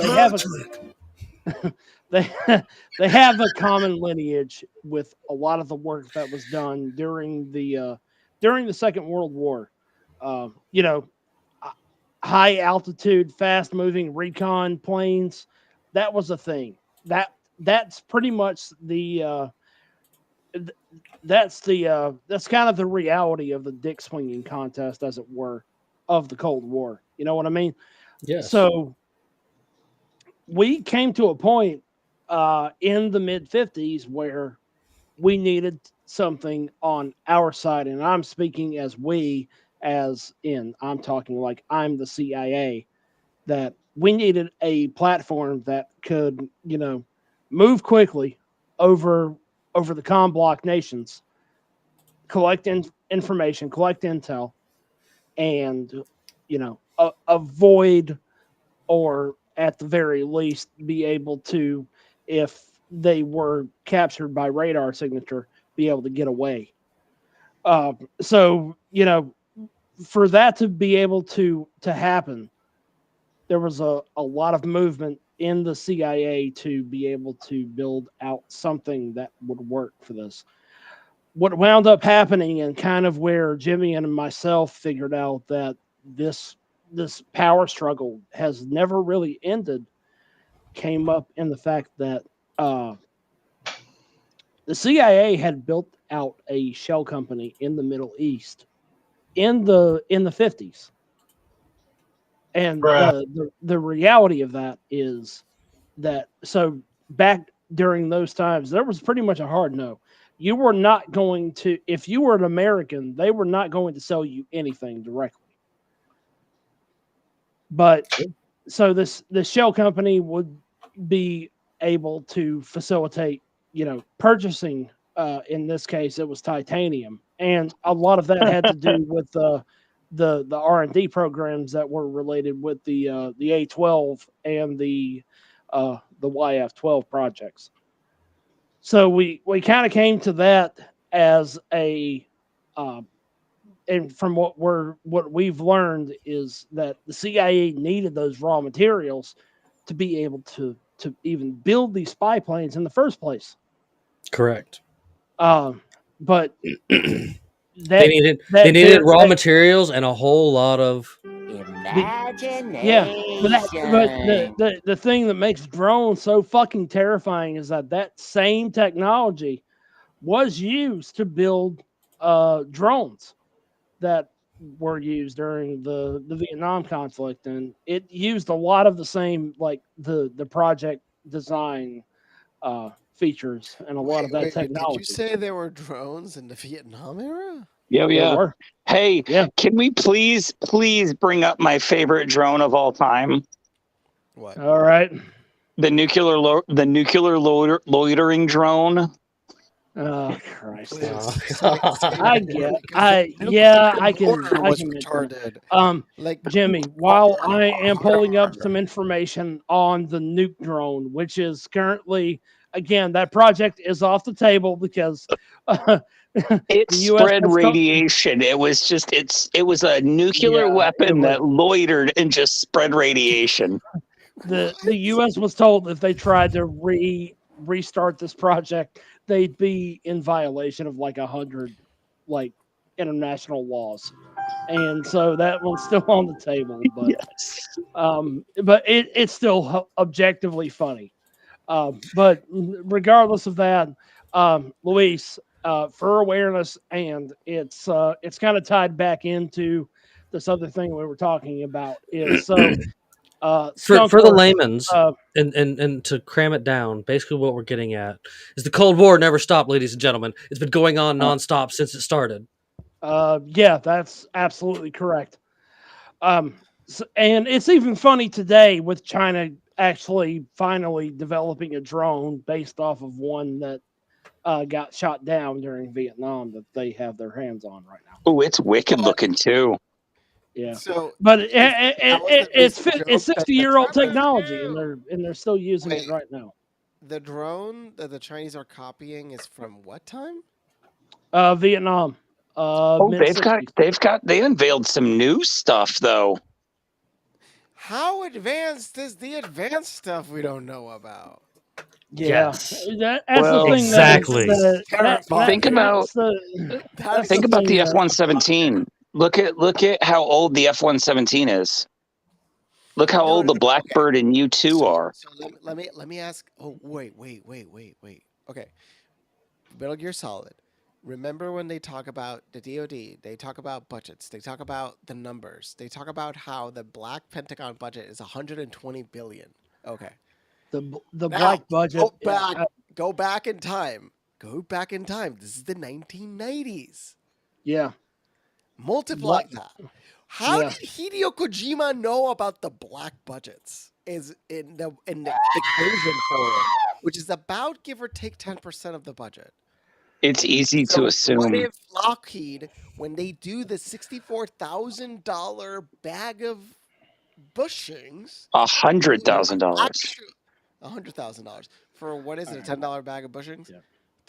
they have a common lineage with a lot of the work that was done during the Second World War. High altitude, fast moving recon planes that was a thing. That's pretty much the that's kind of the reality of the dick swinging contest, as it were, of the Cold War. You know what I mean? Yes. So we came to a point in the mid 50s where we needed something on our side, and I'm speaking as we, as in I'm talking like I'm the CIA, that we needed a platform that could, move quickly over the comm block nations, collect information, collect intel, and avoid, or at the very least be able to, if they were captured by radar signature, be able to get away. So for that to be able to happen, there was a lot of movement in the CIA to be able to build out something that would work for this. What wound up happening, and kind of where Jimmy and myself figured out that this power struggle has never really ended, came up in the fact that the CIA had built out a shell company in the Middle East in the 50s. And the reality of that is that, so back during those times, there was pretty much a hard no. You were not going to, if you were an American, they were not going to sell you anything directly. But so the shell company would be able to facilitate, purchasing. In this case, it was titanium, and a lot of that had to do with the R&D programs that were related with the A12 and the YF12 projects. So we kind of came to that as a, and from what we've learned is that the CIA needed those raw materials to be able to even build these spy planes in the first place. Correct. But they needed raw materials and a whole lot of imagination. But the thing that makes drones so fucking terrifying is that same technology was used to build drones that were used during the Vietnam conflict, and it used a lot of the same, like the project design features and a lot of that technology. Did you say there were drones in the Vietnam era? Yeah. Hey, can we please bring up my favorite drone of all time? What? All right. The nuclear loitering drone. Oh Christ! I can retarded. Like Jimmy, while I am pulling up some information on the nuke drone, which is currently, again, that project is off the table because it spread radiation. It was just it was a nuclear weapon that loitered and just spread radiation. The U.S. was told if they tried to restart this project, they'd be in violation of like 100 like international laws, and so that one's still on the table. But but it's still objectively funny. But regardless of that, Luis, for awareness, and it's kind of tied back into this other thing we were talking about is so. For the layman's, and to cram it down, basically what we're getting at is the Cold War never stopped, ladies and gentlemen. It's been going on nonstop since it started. Yeah, that's absolutely correct. And it's even funny today with China actually finally developing a drone based off of one that got shot down during Vietnam that they have their hands on right now. Oh, it's wicked looking too. Yeah. So, but it's 60-year-old technology, and they're still using it right now. The drone that the Chinese are copying is from what time? Vietnam. They unveiled some new stuff though. How advanced is the advanced stuff we don't know about? Yeah, yes. That's the thing. Exactly. Think about the F-117. Look at how old the F-117 is. Look how old the Blackbird and U2 are. So let me ask. Oh wait. Okay, Metal Gear Solid. Remember when they talk about the DoD? They talk about budgets. They talk about the numbers. They talk about how the Black Pentagon budget is 120 billion. Okay. The Now, black budget. Go back in time. Go back in time. This is the 1990s. Yeah. Multiply that. How did Hideo Kojima know about the black budgets? Is in the equation for it, which is about give or take 10% of the budget. It's easy to assume. What if Lockheed, when they do the $64,000 bag of bushings, $100,000. $100,000 for what is it? A $10 bag of bushings? Yeah.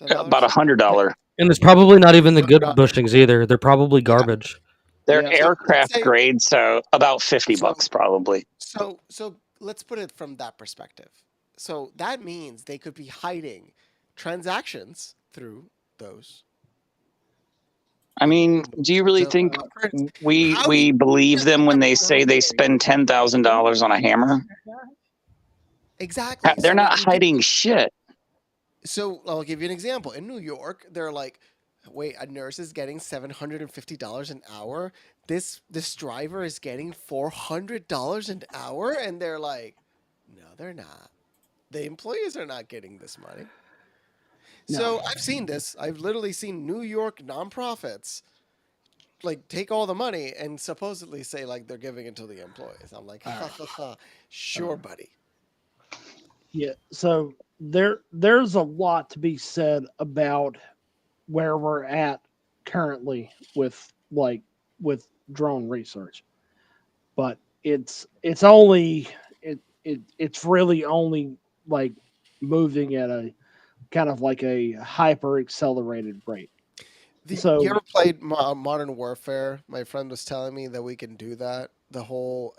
$10? About $100. And it's probably not even the good bushings either. They're probably garbage. They're aircraft grade, so about $50 probably. So let's put it from that perspective. So that means they could be hiding transactions through those. I mean, do you really think we believe them when they say they spend $10,000 on a hammer? Exactly. They're not hiding shit. So I'll give you an example. In New York, they're like, wait, a nurse is getting $750 an hour. This driver is getting $400 an hour, and they're like, no, they're not. The employees are not getting this money. No. So I've seen this. I've literally seen New York nonprofits like take all the money and supposedly say like they're giving it to the employees. I'm like, sure, buddy. Yeah. So there's a lot to be said about where we're at currently with drone research, but it's really only like moving at a kind of like a hyper accelerated rate. You ever played Modern Warfare? My friend was telling me that we can do that. The whole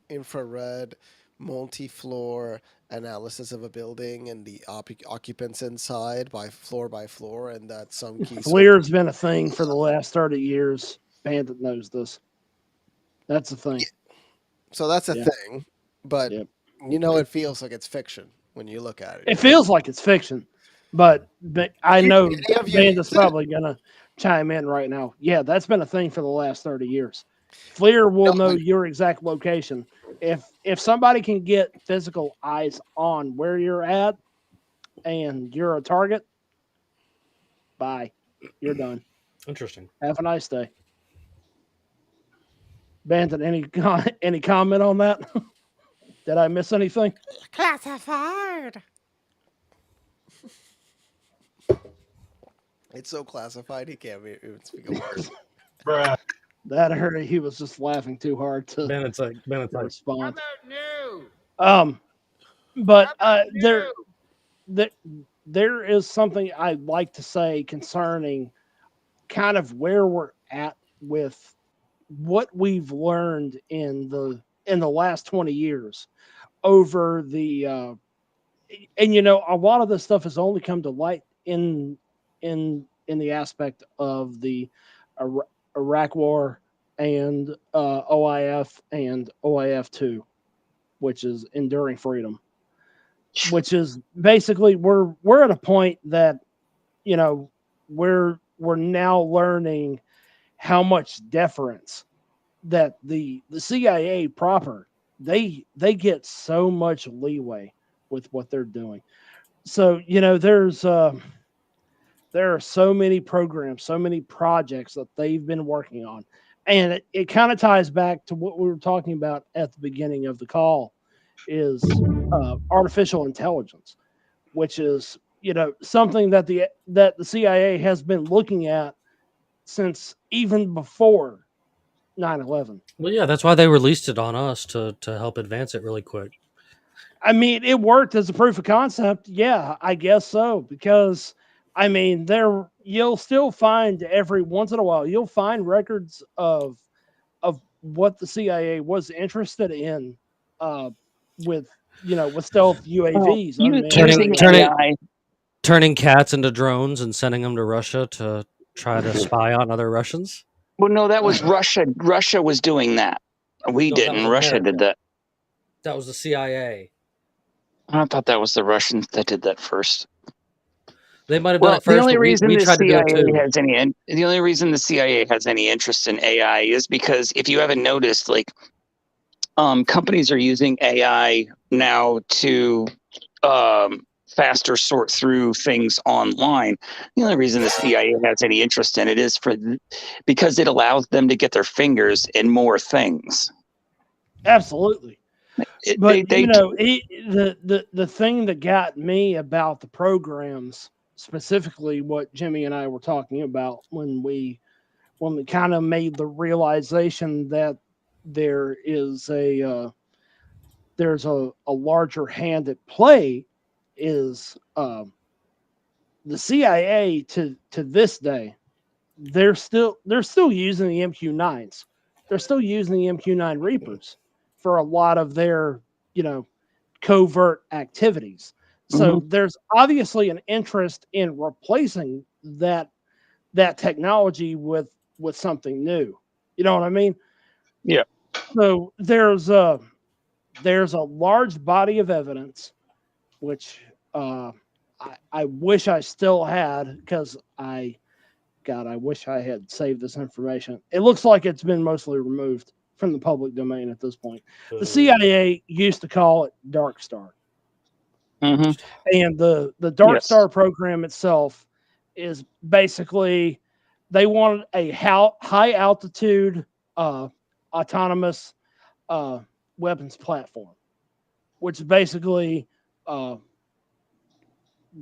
infrared multi-floor analysis of a building and the occupants inside by floor, and that some key. FLIR's been a thing for the last 30 years. Bandit knows this. That's a thing. Yeah. So that's a thing, but it feels like it's fiction when you look at it. It feels like it's fiction, but I know Bandit's probably gonna chime in right now. Yeah, that's been a thing for the last 30 years. FLIR will know your exact location. If somebody can get physical eyes on where you're at and you're a target, bye. You're done. Interesting. Have a nice day. Bandit, any comment on that? Did I miss anything? Classified. It's so classified he can't even speak a word. Bruh. That hurt. He was just laughing too hard to respond. But there is something I'd like to say concerning kind of where we're at with what we've learned in the last 20 years over the and a lot of this stuff has only come to light in the aspect of the Iraq War and OIF and OIF2, which is Enduring Freedom, which is basically we're at a point that we're now learning how much deference that the CIA proper they get so much leeway with what they're doing. So there are so many programs, so many projects that they've been working on. And it kind of ties back to what we were talking about at the beginning of the call is artificial intelligence, which is, something that the CIA has been looking at since even before 9/11. Well, yeah, that's why they released it on us to help advance it really quick. I mean, it worked as a proof of concept. Yeah, I guess so. Because, I mean, you'll still find every once in a while, you'll find records of what the CIA was interested in with stealth UAVs. Turning cats into drones and sending them to Russia to try to spy on other Russians. Well, no, that was Russia. Russia was doing that. We No, that didn't. was Russia America. did that. That was the CIA. I thought that was the Russians that did that first. They might have done it first. The only but reason we the tried to do it CIA too. the only reason the CIA has any interest in AI is because if you haven't noticed, like, companies are using AI now to faster sort through things online. The only reason the CIA has any interest in it is because it allows them to get their fingers in more things. Absolutely. But They the thing that got me about the programs, specifically what Jimmy and I were talking about when we kind of made the realization that there is there's a larger hand at play, is the CIA to this day, they're still using the MQ9s. They're still using the MQ9 Reapers for a lot of their, covert activities. So there's obviously an interest in replacing that technology with something new. You know what I mean? Yeah. So there's a large body of evidence, which I wish I still had, because I wish I had saved this information. It looks like it's been mostly removed from the public domain at this point. The CIA used to call it Dark Star. And the Dark Star program itself is basically, they wanted a high altitude autonomous weapons platform, which basically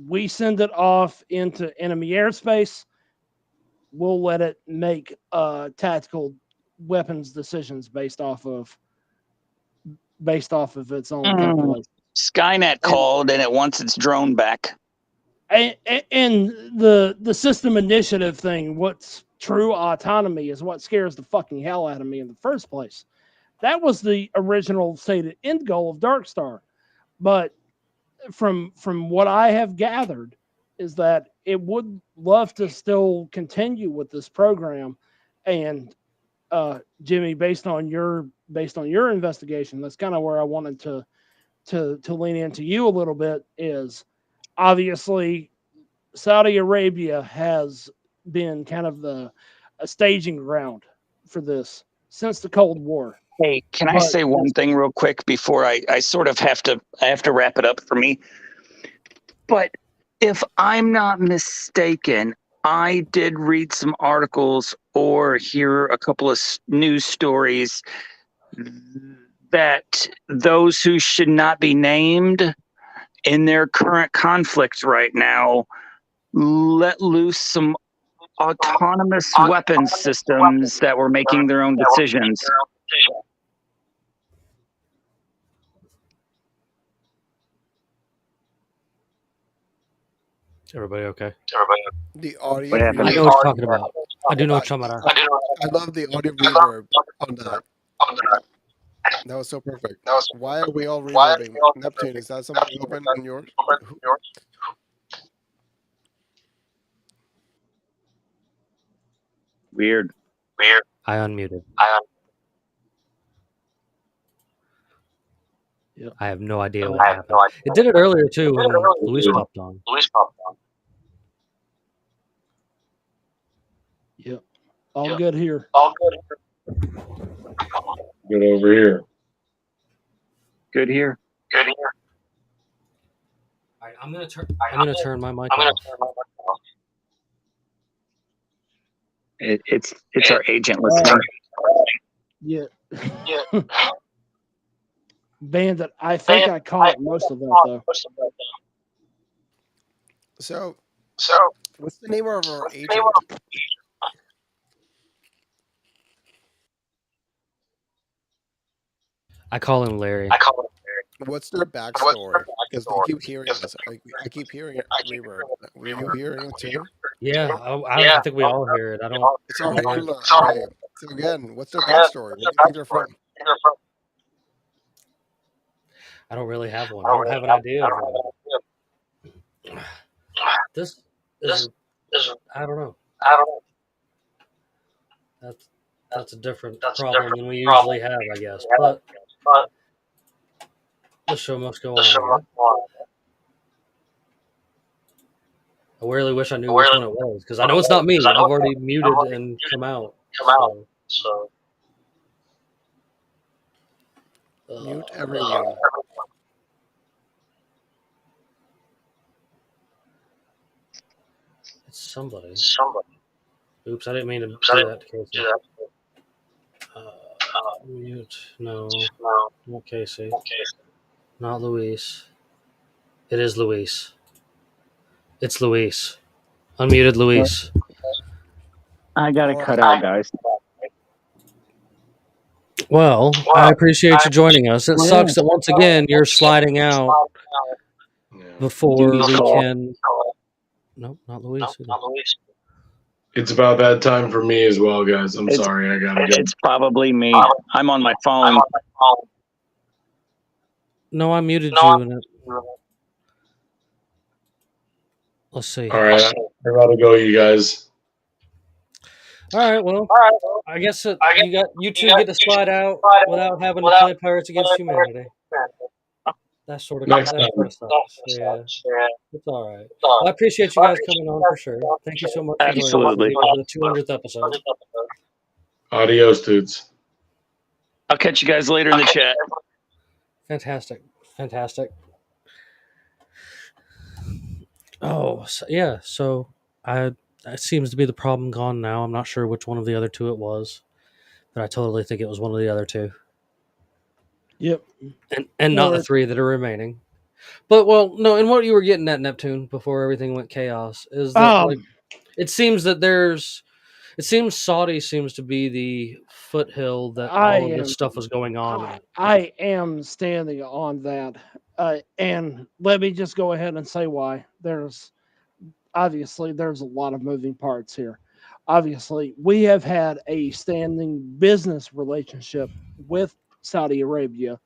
we send it off into enemy airspace. We'll let it make tactical weapons decisions based off of its own calculations. Skynet called and it wants its drone back. And the system initiative thing, what's true autonomy, is what scares the fucking hell out of me in the first place. That was the original stated end goal of Dark Star. But from what I have gathered, is that it would love to still continue with this program. And Jimmy, based on your investigation, that's kind of where I wanted to lean into you a little bit. Is obviously Saudi Arabia has been kind of a staging ground for this since the Cold War. Hey, can I say one thing real quick before I sort of have to wrap it up for me? But if I'm not mistaken, I did read some articles or hear a couple of news stories that those who should not be named in their current conflict right now let loose some autonomous weapons systems that were making their own decisions. Everybody okay? The audio. What happened? I know what you're talking about. I do know what you're talking about. I love the audio reverb on that. That was so perfect. Why are we all reverbing? Neptune, is that something open on yours? Weird. I unmuted. Yep. I have no idea what happened. It did it earlier too when Luis popped on. Yep. All good here. Good over here. Good here. All right, I'm gonna turn my mic off. It's our agent listening. Yeah. Bandit, I think I caught most of that though. So what's the name of our agent? I call him Larry. What's their backstory? Because they keep hearing this. I keep hearing it reverb. Were you hearing it too? Yeah, I think we all hear it. I don't. It's all right. Okay. So again, what's their backstory? Where do you think they're from? I don't really have one. I don't have an idea of one. This is. I don't know. that's a different problem than we usually have, I guess. But the show must go on. I really wish I knew which one it was, because I know it's not me. I've already muted and come out. So. Mute everyone. It's somebody. Oops, I didn't mean to do that to Casey. Mute. No. Not Casey. Not Luis. It is Luis. It's Luis. Unmuted Luis. I got to cut out, guys. Well, I appreciate you joining us. It sucks that once again you're sliding out before we can. Nope, not Luis. It's about that time for me as well, guys. I'm sorry. I gotta go. It's probably me. I'm on my phone. No, I muted you. And let's see. All right, I gotta go, you guys. All right, well, I guess you two get to slide out without having to play Pirates Against Humanity. That sort of sucks. Yeah, it's all right. Well, I appreciate you guys coming on for sure. Thank you so much for Absolutely. joining us for the 200th episode. Adios, dudes. I'll catch you guys later in the chat. Fantastic. Oh, so, yeah. So that seems to be the problem gone now. I'm not sure which one of the other two it was, but I totally think it was one of the other two. Yep. And not the three that are remaining. But, well, no, and what you were getting at, Neptune, before everything went chaos, is that it seems Saudi seems to be the foothill that all of this stuff is going on. I am standing on that. And let me just go ahead and say why. There's a lot of moving parts here. Obviously, we have had a standing business relationship with Saudi Arabia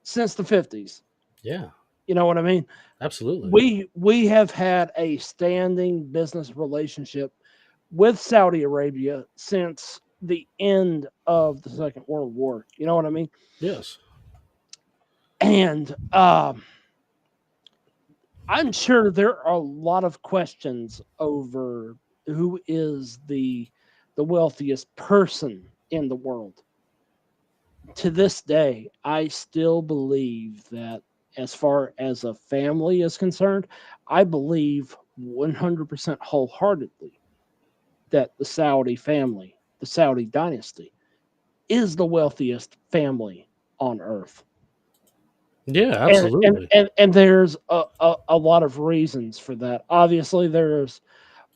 since the 50s. Yeah. You know what I mean? Absolutely. We have had a standing business relationship with Saudi Arabia since the end of the Second World War. You know what I mean? Yes. And I'm sure there are a lot of questions over who is the wealthiest person in the world. To this day, I still believe that as far as a family is concerned, I believe 100% wholeheartedly that the Saudi family, the Saudi dynasty, is the wealthiest family on earth. Yeah, absolutely. And there's a lot of reasons for that. Obviously, there's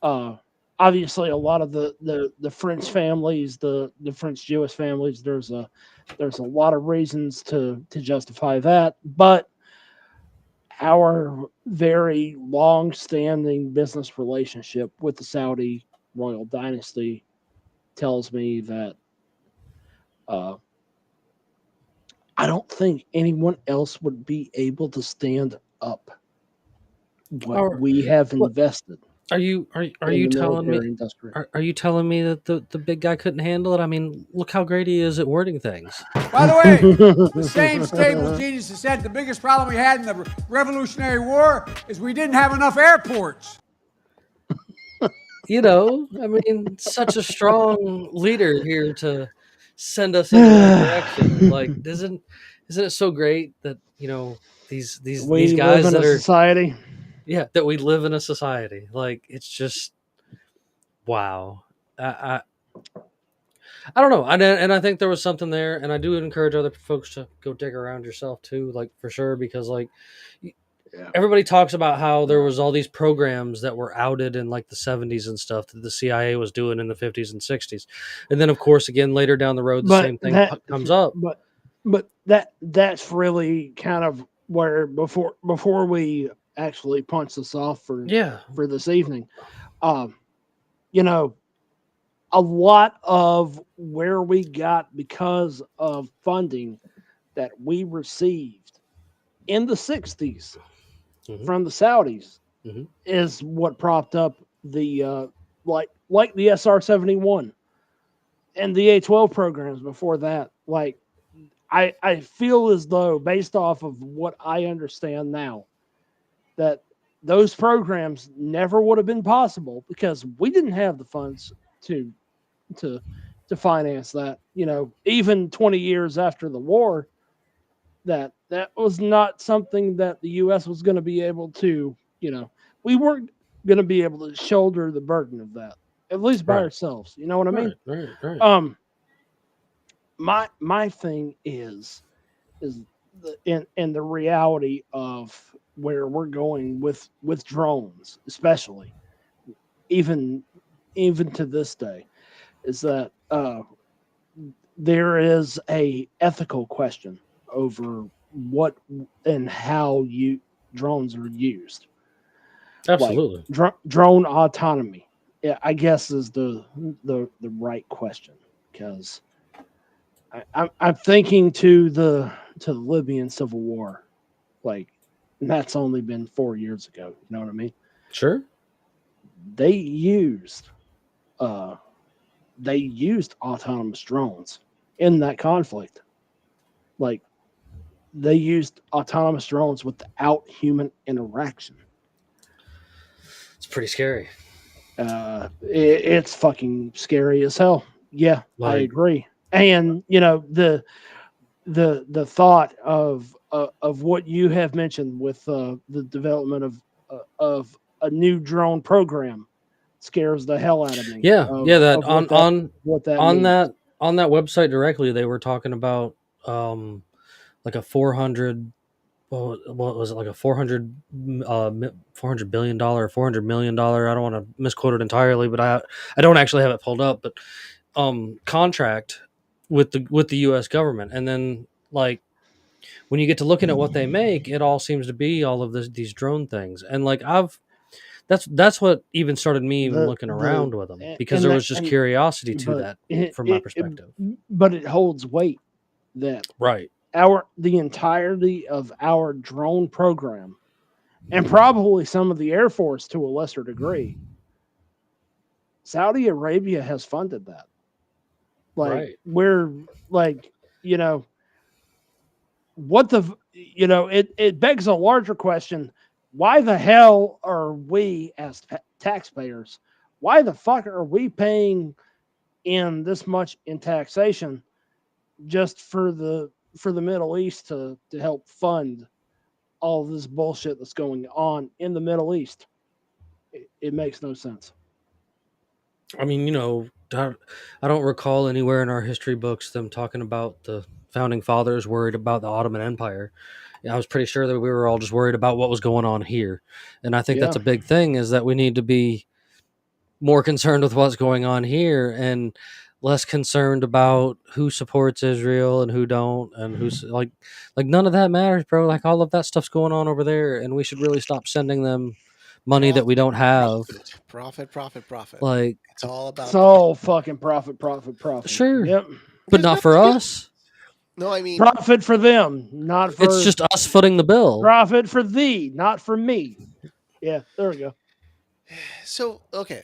a lot of the French families, the French Jewish families. There's a lot of reasons to justify that, but our very long-standing business relationship with the Saudi royal dynasty tells me that I don't think anyone else would be able to stand up what we have invested. Are you telling me? Are you telling me that the big guy couldn't handle it? I mean, look how great he is at wording things. By the way, the same stable genius said the biggest problem we had in the Revolutionary War is we didn't have enough airports. You know, I mean, such a strong leader here to send us in that direction. Like, isn't it so great that, you know, these guys that are society? Yeah, that we live in a society. Like, it's just wow. I don't know. And I think there was something there, and I do encourage other folks to go dig around yourself too, like, for sure, because like everybody talks about how there was all these programs that were outed in like the 70s and stuff that the CIA was doing in the 50s and 60s. And then of course again later down the road same thing comes up. But that's really kind of where before we actually punch this off for this evening. You know, a lot of where we got because of funding that we received in the 60s from the Saudis is what propped up the like the SR-71. and the A-12 programs before that. Like, I feel as though, based off of what I understand now, that those programs never would have been possible because we didn't have the funds to to finance that. Even 20 years after the war, that was not something that the U.S. was going to be able to. We weren't going to be able to shoulder the burden of that, at least by ourselves. You know what I mean? Right. My thing is in the reality of where we're going with drones, especially even to this day, is that there is a ethical question over what and how drones are used. Absolutely. Like drone autonomy, I guess, is the right question, because I'm thinking to the Libyan civil war, like, and that's only been 4 years ago. You know what I mean? Sure. They used autonomous drones in that conflict. Like, they used autonomous drones without human interaction. It's pretty scary. It's fucking scary as hell. Yeah, I agree. And the thought of what you have mentioned with the development of a new drone program scares the hell out of me. Yeah, that what that on means. that on that website directly, they were talking about like a 400. What was it, like a $400 billion, $400 million? I don't want to misquote it entirely, but I don't actually have it pulled up. But contract with the U.S. government, and then, like, when you get to looking at what they make, it all seems to be all of these drone things, and like that's what even started me even looking around with them, because there was just curiosity to that from my perspective. But it holds weight that the entirety of our drone program, and probably some of the Air Force to a lesser degree, Saudi Arabia has funded that. Like, we're like, what the, it begs a larger question. Why the hell are we, as taxpayers, why the fuck are we paying in this much in taxation just for the Middle East to help fund all this bullshit that's going on in the Middle East? It makes no sense. I mean, I don't recall anywhere in our history books them talking about the founding fathers worried about the Ottoman Empire. I was pretty sure that we were all just worried about what was going on here. And I think that's a big thing, is that we need to be more concerned with what's going on here and less concerned about who supports Israel and who don't, and who's like none of that matters, bro. Like, all of that stuff's going on over there, and we should really stop sending them money that we don't have. Profit. Like, it's all about. It's all fucking profit. Sure. Yep. But not for us. No, I mean, profit for them, not for. It's just us footing the bill. Profit for thee, not for me. Yeah, there we go. So, okay,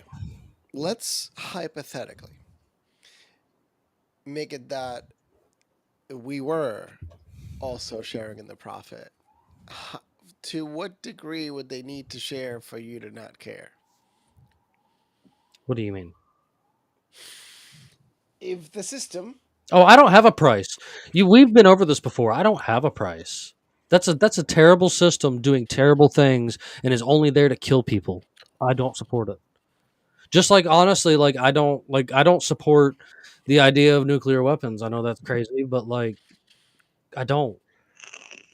let's hypothetically make it that we were also sharing in the profit. To what degree would they need to share for you to not care? What do you mean? If the system... Oh, I don't have a price. We've been over this before. I don't have a price. That's a terrible system doing terrible things and is only there to kill people. I don't support it. Just like, honestly, like, I don't support the idea of nuclear weapons. I know that's crazy, but like, I don't.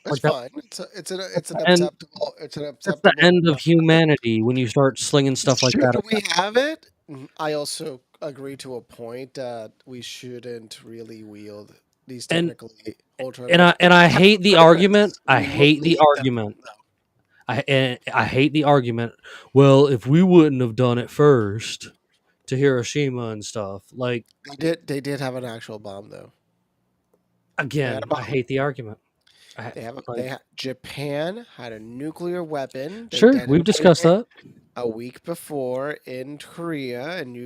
That's fine. It's an acceptable. It's an acceptable. It's the end of humanity when you start slinging stuff like that. Should we have it? I also agree to a point that we shouldn't really wield these technically alternatives. And I hate the argument. I hate the argument. I hate the argument. Well, if we wouldn't have done it first to Hiroshima and stuff, like, they did have an actual bomb, though. Again, I hate the argument. Japan had a nuclear weapon. Sure, we've discussed that a week before in Korea, and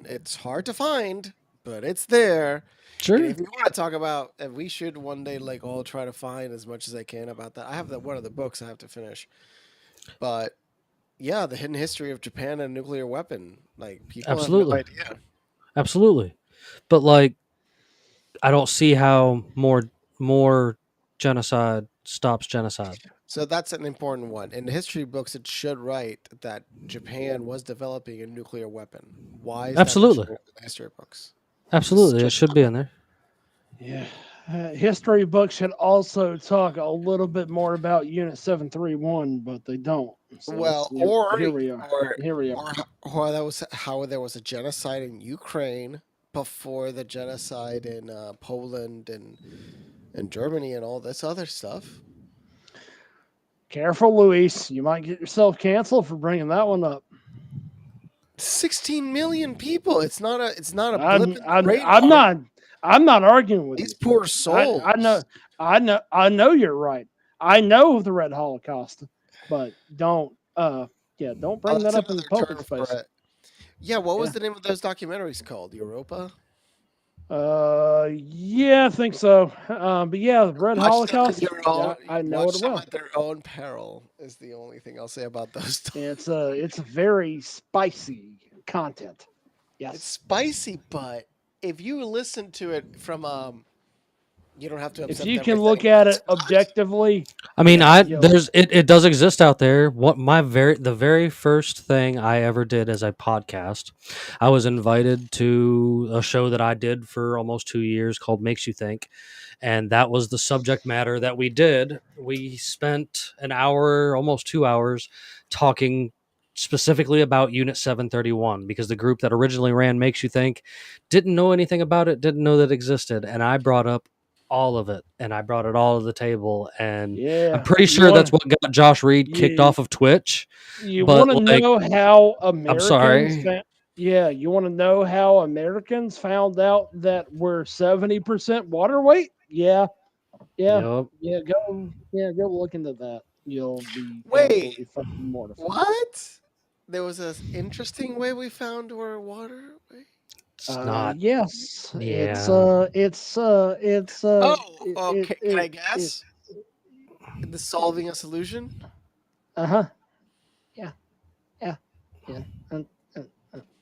it's hard to find. but it's there. Sure. And if you want to talk about, and we should one day like all try to find as much as I can about that. I have one of the books I have to finish, but yeah, the hidden history of Japan and a nuclear weapon. Like people have no Absolutely. idea. Absolutely. But like, I don't see how more genocide stops genocide. So that's an important one. In the history books, it should write that Japan was developing a nuclear weapon. Why is that not Absolutely. showing up in the history books? Absolutely. It should be in there. Yeah. History books should also talk a little bit more about Unit 731, but they don't. So Well, here we are. Here we are. Or that was how there was a genocide in Ukraine before the genocide in Poland and Germany and all this other stuff. Careful, Luis. You might get yourself canceled for bringing that one up. 16 million people. It's not a blip in the radar. I'm not arguing with these you. poor souls. I know you're right. I know of the Red Holocaust, but don't bring that up in the public space. Yeah, what was the name of those documentaries called? Europa? Yeah, I think so. But yeah, the Red Holocaust. I know it well. At their own peril is the only thing I'll say about those. It's a very spicy content. Yes, it's spicy, but if you listen to it from you don't have to. If you can look at it objectively, I mean, it does exist out there. The very first thing I ever did as a podcast, I was invited to a show that I did for almost 2 years called Makes You Think, and that was the subject matter that we did. We spent an hour, almost 2 hours, talking specifically about Unit 731 because the group that originally ran Makes You Think didn't know anything about it, didn't know that it existed, and I brought up all of it, and I brought it all to the table, and I'm pretty sure that's what got Josh Reed kicked off of Twitch. You want to know how Americans? I'm sorry. You want to know how Americans found out that we're 70% water weight? Yeah. Go look into that. You'll be absolutely fucking mortified. What? There was an interesting way we found our water weight. It's not. Yes. Yeah. Okay. Can I guess? The solving a solution. Yeah.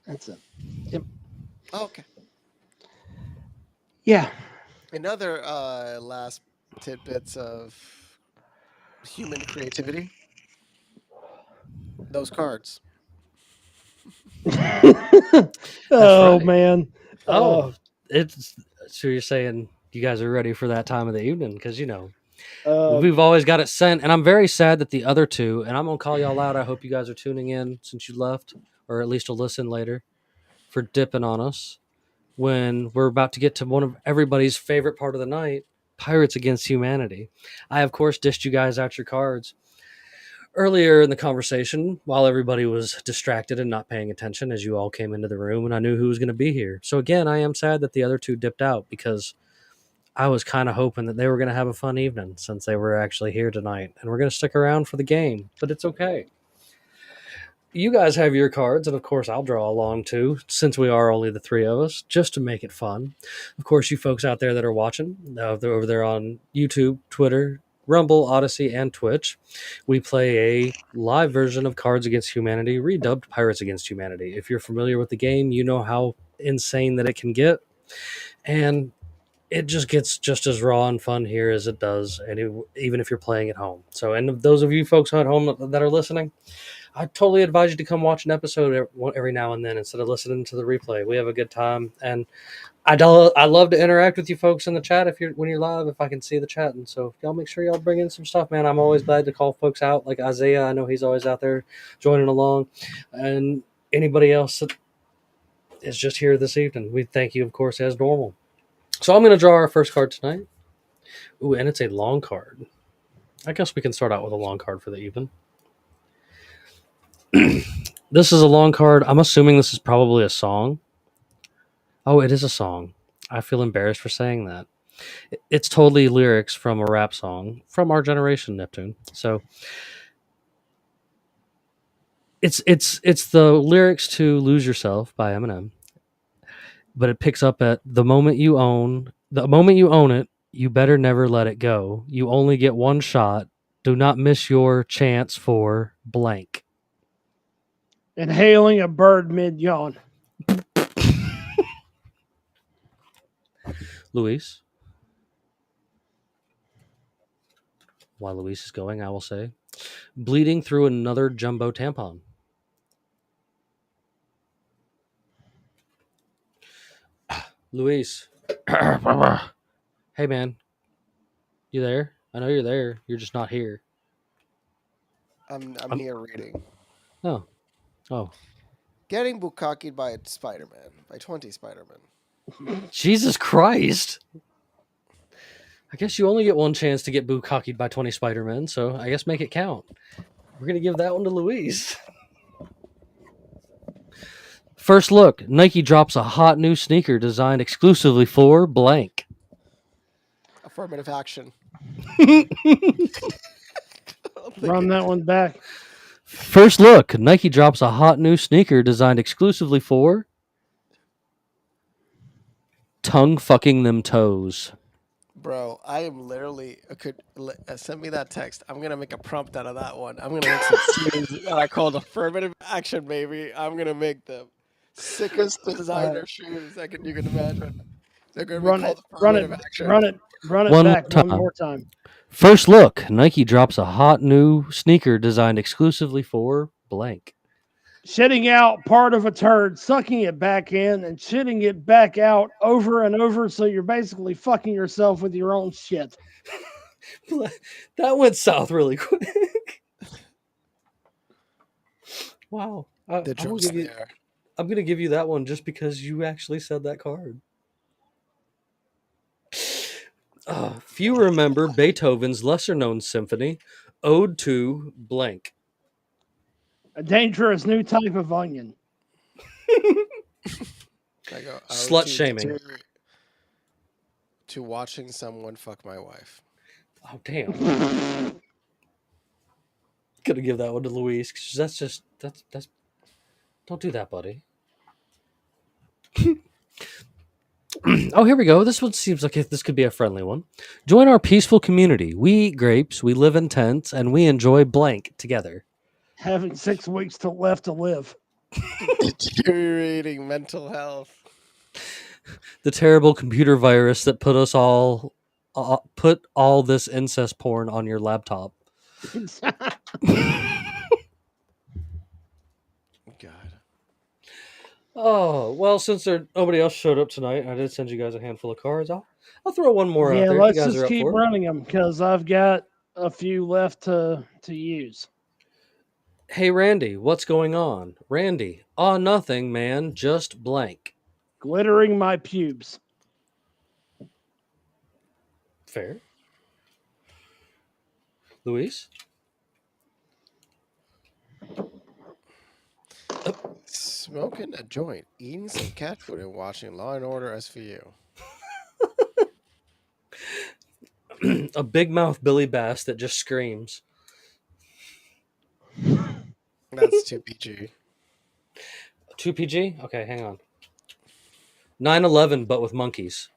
That's it. Yep. Okay. Yeah. Another last tidbits of human creativity. Those cards. Oh man. It's so you're saying you guys are ready for that time of the evening because we've always got it sent, and I'm very sad that the other two, and I'm gonna call y'all out. I hope you guys are tuning in since you left, or at least will listen later, for dipping on us when we're about to get to one of everybody's favorite part of the night, Pirates Against Humanity. I of course dished you guys out your cards earlier in the conversation while everybody was distracted and not paying attention as you all came into the room, and I knew who was going to be here. So again, I am sad that the other two dipped out because I was kind of hoping that they were going to have a fun evening since they were actually here tonight, and we're going to stick around for the game, but it's okay. You guys have your cards, and of course I'll draw along too, since we are only the three of us, just to make it fun. Of course, you folks out there that are watching, they're over there on YouTube, Twitter, Rumble, Odyssey, and Twitch, we play a live version of Cards Against Humanity, redubbed Pirates Against Humanity. If you're familiar with the game, you know how insane that it can get, and it just gets just as raw and fun here as it does, even if you're playing at home. So, and those of you folks at home that are listening, I totally advise you to come watch an episode every now and then instead of listening to the replay. We have a good time, and I love to interact with you folks in the chat when you're live, if I can see the chat. And so y'all make sure y'all bring in some stuff, man. I'm always glad to call folks out, like Isaiah. I know he's always out there joining along, and anybody else that is just here this evening. We thank you, of course, as normal. So I'm going to draw our first card tonight. Ooh, and it's a long card. I guess we can start out with a long card for the evening. This is a long card. I'm assuming this is probably a song. Oh, it is a song. I feel embarrassed for saying that. It's totally lyrics from a rap song from our generation, Neptune. So it's the lyrics to "Lose Yourself" by Eminem. but it picks up at the moment you own it, you better never let it go. You only get one shot. Do not miss your chance for blank. Inhaling a bird mid-yawn. Luis. While Luis is going, I will say, bleeding through another jumbo tampon. Luis. Hey, man. You there? I know you're there. You're just not here. I'm here reading. Oh. Getting bukkakied by Spider-Man, by 20 Spider-Man. Jesus Christ. I guess you only get one chance to get bukkakied by 20 Spider-Men, so I guess make it count. We're going to give that one to Luis. First look, Nike drops a hot new sneaker designed exclusively for blank. Affirmative action. Run that one back. First look, Nike drops a hot new sneaker designed exclusively for tongue fucking them toes. Bro, I am literally send me that text. I'm gonna make a prompt out of that one. I'm gonna make some shoes that I called affirmative action, baby. I'm gonna make them sickest designer shoes you can imagine. They're gonna be called affirmative action. Run it One back more time. one more time. First look, Nike drops a hot new sneaker designed exclusively for blank. Shitting out part of a turd, sucking it back in, and shitting it back out over and over, so you're basically fucking yourself with your own shit. That went south really quick. Wow. I'm going to give you that one just because you actually said that card. Few remember Beethoven's lesser-known symphony, Ode to blank. A dangerous new type of onion. Slut shaming. To watching someone fuck my wife. Oh, damn. Gonna give that one to Luis, because that's don't do that, buddy. Oh, here we go. This one seems like this could be a friendly one. Join our peaceful community. We eat grapes, we live in tents, and we enjoy blank together. Having 6 weeks left to live. Deteriorating mental health. The terrible computer virus that put all this incest porn on your laptop. God. Oh, well, since nobody else showed up tonight, I did send you guys a handful of cards. I'll throw one more out there. Let's if you guys just are up keep for running them, because I've got a few left to use. Hey, Randy, what's going on? Randy, nothing, man, just blank. Glittering my pubes. Fair. Luis? Smoking a joint, eating some cat food, and watching Law and Order SVU. A big mouth Billy Bass that just screams. That's 2 PG. 2 PG? Okay, hang on. 9/11, but with monkeys.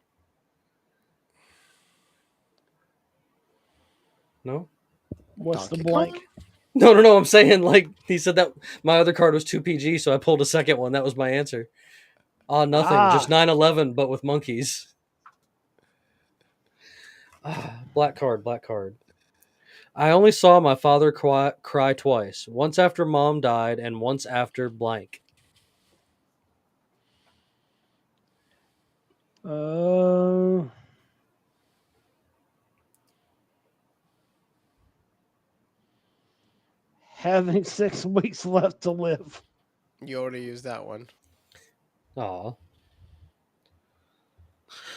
No? What's Donkey the blank? Kong? No. I'm saying, like, he said that my other card was 2 PG, so I pulled a second one. That was my answer. Nothing. Just 9/11, but with monkeys. Black card. I only saw my father cry twice. Once after mom died, and once after blank. Having 6 weeks left to live. You already used that one. Aw.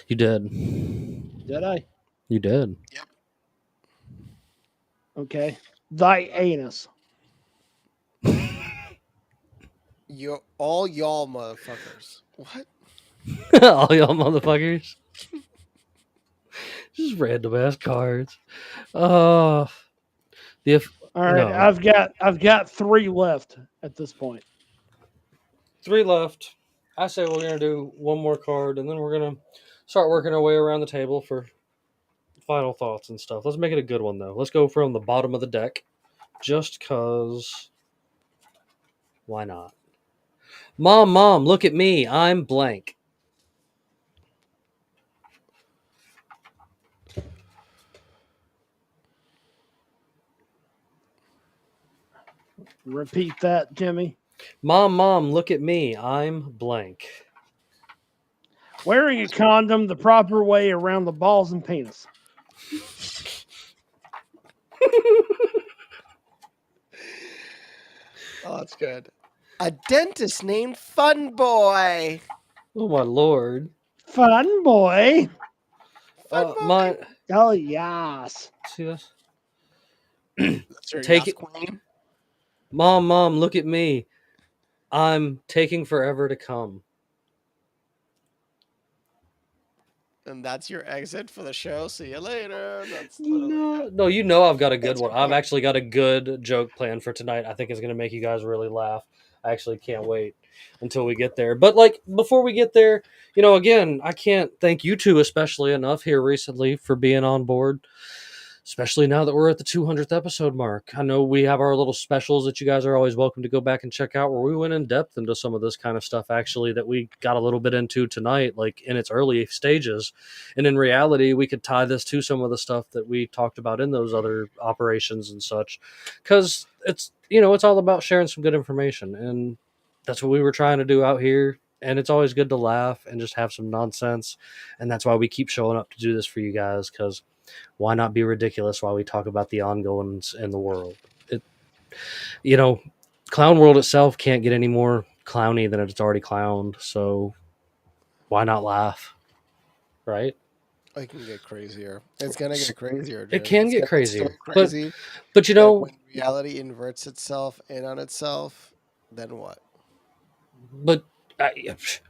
You did. Did I? You did. Yep. Okay. Thy anus. All y'all motherfuckers. What? All y'all motherfuckers. Just random ass cards. All right, I've got 3 left at this point. 3 left. I say we're gonna do one more card, and then we're gonna start working our way around the table for final thoughts and stuff. Let's make it a good one though. Let's go from the bottom of the deck, just cause. Why not? Mom, look at me. I'm blank. Repeat that, Jimmy. Mom, look at me. I'm blank. Wearing a condom the proper way around the balls and penis. Oh, that's good. A dentist named Fun Boy. Oh my lord. Fun boy. Fun Boy. My. Oh yes. See this? That's your Take yes it. queen. Mom, look at me. I'm taking forever to come. And that's your exit for the show. See you later. That's No, you know I've got a good one. I've actually got a good joke plan for tonight. I think it's going to make you guys really laugh. I actually can't wait until we get there. But like before we get there, again, I can't thank you two especially enough here recently for being on board. Especially now that we're at the 200th episode mark. I know we have our little specials that you guys are always welcome to go back and check out where we went in depth into some of this kind of stuff actually that we got a little bit into tonight, like in its early stages. And in reality, we could tie this to some of the stuff that we talked about in those other operations and such. Because it's all about sharing some good information. And that's what we were trying to do out here. And it's always good to laugh and just have some nonsense. And that's why we keep showing up to do this for you guys, because why not be ridiculous while we talk about the ongoings in the world? Clown World itself can't get any more clowny than it's already clowned. So why not laugh? Right? It can get crazier. It's gonna get crazier. Jim. It can It's get gonna crazier. so crazy. But when reality inverts itself in on itself, then what? But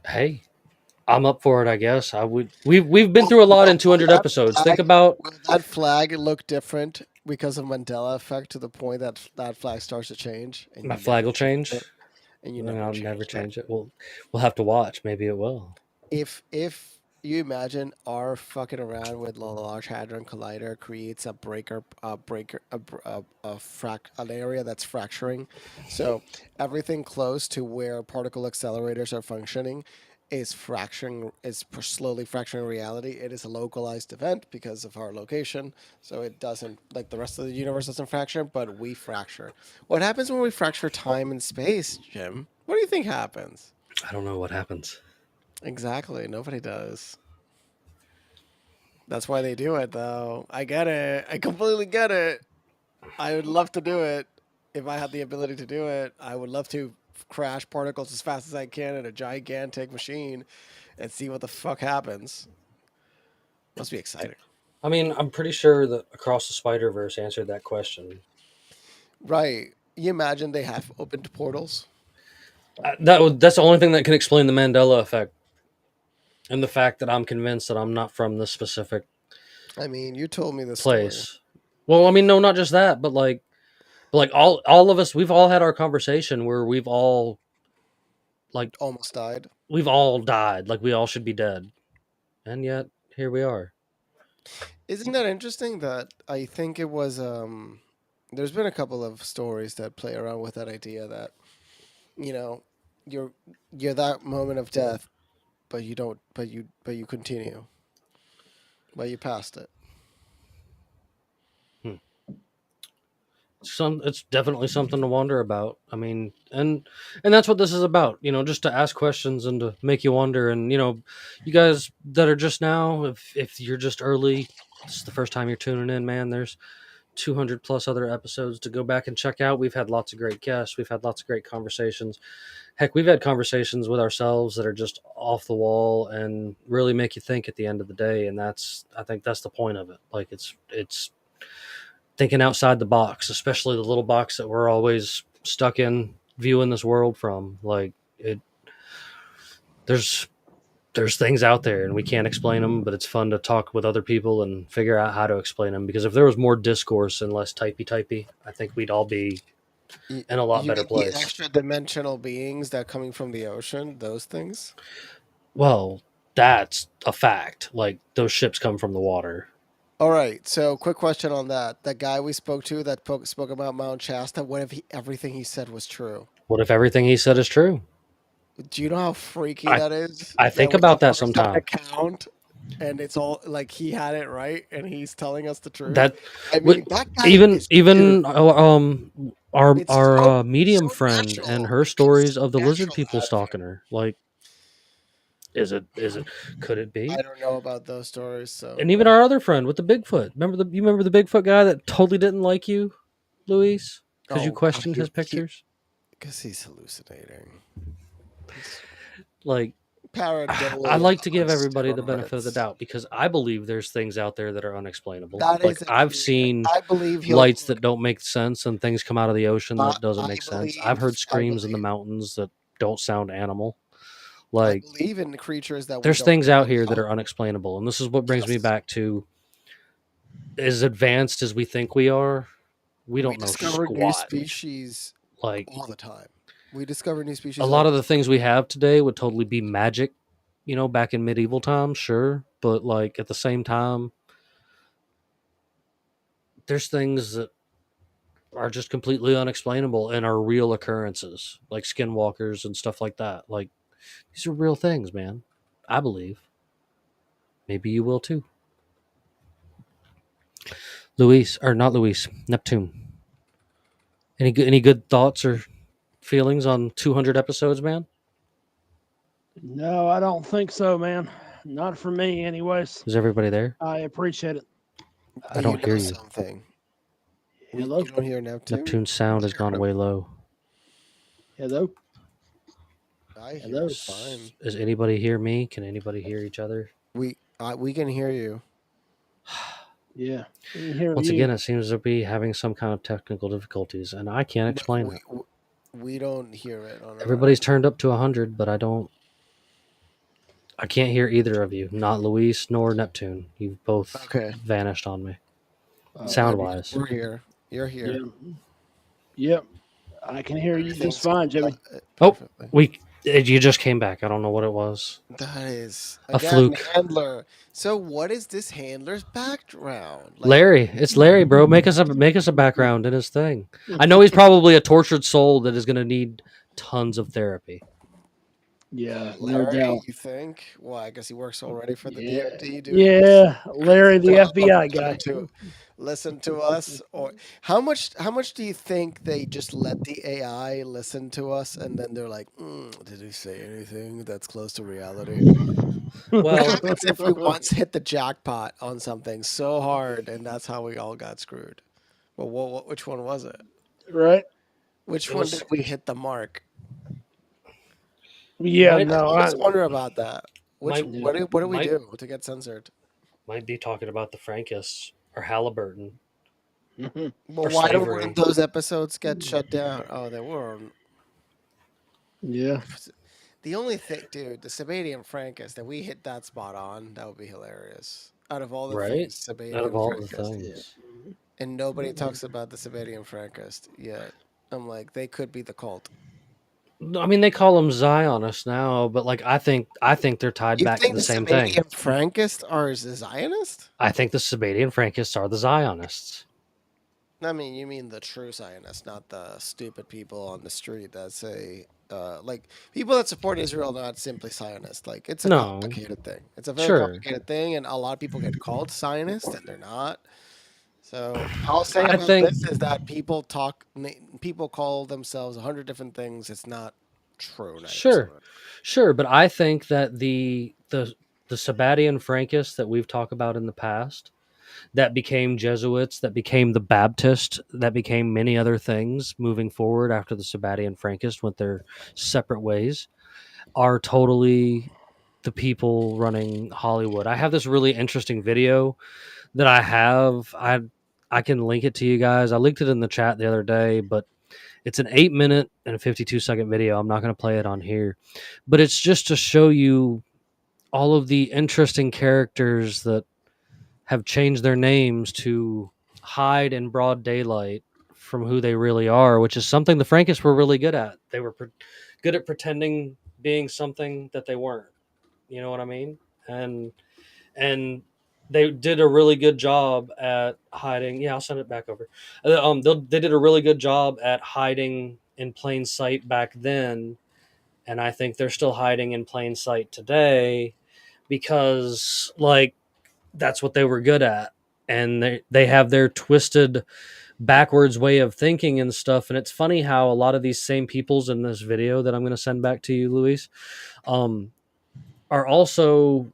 hey, I'm up for it. I guess I would. We've been through a lot in 200 episodes. Think about will that flag look different because of Mandela effect to the point that that flag starts to change. And my flag will change. And you I'll never change it. We'll have to watch. Maybe it will. If you imagine our fucking around with the Large Hadron Collider creates an area that's fracturing. So everything close to where particle accelerators are functioning is slowly fracturing reality. It is a localized event because of our location. So it doesn't, like the rest of the universe doesn't fracture, but we fracture. What happens when we fracture time and space, Jim? What do you think happens? I don't know what happens. Exactly. Nobody does. That's why they do it, though. I get it. I completely get it. I would love to do it. If I had the ability to do it, I would love to crash particles as fast as I can in a gigantic machine and see what the fuck happens. Must be exciting. I mean, I'm pretty sure that Across the Spider-Verse answered that question. Right. You imagine they have opened portals? That's the only thing that can explain the Mandela effect. And the fact that I'm convinced that I'm not from this specific I mean, you told me this place. story. Well, I mean, no, not just that, but like all of us, we've all had our conversation where we've all like almost died. We've all died. Like we all should be dead. And yet here we are. Isn't that interesting that I think it was there's been a couple of stories that play around with that idea that you're that moment of death, but you don't but you continue. But you passed it. It's definitely something to wonder about. I mean, and that's what this is about, just to ask questions and to make you wonder. And you guys that are just now, if you're just early, this is the first time you're tuning in, man, there's 200 plus other episodes to go back and check out. We've had lots of great guests. We've had lots of great conversations. Heck, we've had conversations with ourselves that are just off the wall and really make you think at the end of the day. And I think that's the point of it. Like it's thinking outside the box, especially the little box that we're always stuck in viewing this world from. Like there's things out there and we can't explain them, but it's fun to talk with other people and figure out how to explain them. Because if there was more discourse and less typey, I think we'd all be in a lot You better mean the place. extra dimensional beings that coming from the ocean? Those things? Well, that's a fact. Like those ships come from the water. All right. So, quick question on that. That guy we spoke to that spoke about Mount Shasta. What if everything he said was true? What if everything he said is true? Do you know how freaky I that is? I That think we have about that first an sometime. account, and it's all like he had it right, and he's telling us the truth. That I mean, that guy even is even our it's so medium so friend and natural. her It's stories so of the lizard natural people out of him. stalking her. Like, is it could it be? I don't know about those stories, so And even our other friend with the Bigfoot. You remember the Bigfoot guy that totally didn't like you, Luis, because you oh god, questioned his pictures. because he's hallucinating. Like, I Pareidolia like to give on everybody the benefit of the steroids. doubt because I believe there's things out there that are unexplainable. That Like is I've accurate. seen I believe he'll lights look. that don't make sense and things come out of the ocean that doesn't I make sense. I've believe. heard I screams in the believe. mountains that don't sound animal. I Like believe in creatures that we there's don't things know out here that about. are unexplainable. And this is what brings me Yes, back to as advanced as we think we are, we we don't know discover new squat. species Like all the time. We discover new a species all lot the of the time. things we have today would totally be magic, back in medieval times, sure. But like at the same time, there's things that are just completely unexplainable and are real occurrences, like skinwalkers and stuff like that. Like these are real things, man. I believe. Maybe you will too. Luis, or not Luis, Neptune. Any good thoughts or feelings on 200 episodes, man? No, I don't think so, man. Not for me, anyways. Is everybody there? I appreciate it. I don't hear you. Something. Hello? You don't hear Neptune? Neptune's sound has gone way low. Hello? I hear Hello? it fine. Does anybody hear me? Can anybody hear each other? We can hear you. Yeah. We can hear Once you. again, it seems to be having some kind of technical difficulties, and I can't explain it. We don't hear it on Everybody's turned up to 100, but I can't hear either of you. Not Luis nor Neptune. You've both vanished on me. Sound wise. We're here. You're here. Yeah. Yep. I can hear you just fine, Jimmy. You just came back. I don't know what it was. That is a fluke. Handler. So what is this handler's background? Like, Larry, it's Larry, bro. Make us a background in his thing. I know he's probably a tortured soul that is going to need tons of therapy. Yeah, Larry, no doubt. you think? Well, I guess he works already for the DoD, dude. Yeah, Larry, the FBI guy. To listen to us, or how much do you think they just let the AI listen to us, and then they're like, did he say anything that's close to reality? Well, what happens if we once hit the jackpot on something so hard, and that's how we all got screwed? Well, which one was it? Right. Which one did we hit the mark? Yeah, I always wonder about that. What do we do to get censored? Might be talking about the Frankists or Halliburton. Well, why don't those episodes get shut down? Oh, they were. Yeah. The only thing, dude, the Sabadian Frankist, that we hit that spot on, that would be hilarious. Out of all the things, Sabadian Out of all Frankist, the things. And nobody talks about the Sabadian Frankist yet. I'm like, they could be the cult. I mean, they call them Zionists now, but like I think they're tied back to the same thing. The Frankists are the Zionists? I think the Sabadian Frankists are the Zionists. I mean, you mean the true Zionists, not the stupid people on the street that say, like, people that support Israel, not simply Zionists. Like, it's a complicated thing. It's a very complicated thing, and a lot of people get called Zionists, and they're not. So I'll say about this is that people call themselves 100 different things. It's not true. Sure, but I think that the Sabbatean Frankists that we've talked about in the past, that became Jesuits, that became the Baptist, that became many other things moving forward after the Sabbatean Frankists went their separate ways, are totally the people running Hollywood. I have this really interesting video that I can link it to you guys. I linked it in the chat the other day, but it's an 8-minute and a 52-second video. I'm not going to play it on here, but it's just to show you all of the interesting characters that have changed their names to hide in broad daylight from who they really are, which is something the Frankists were really good at. They were good at pretending being something that they weren't. You know what I mean? And they did a really good job at hiding. Yeah, I'll send it back over. They did a really good job at hiding in plain sight back then, and I think they're still hiding in plain sight today because, like, that's what they were good at, and they have their twisted, backwards way of thinking and stuff. And it's funny how a lot of these same peoples in this video that I'm going to send back to you, Luis, are also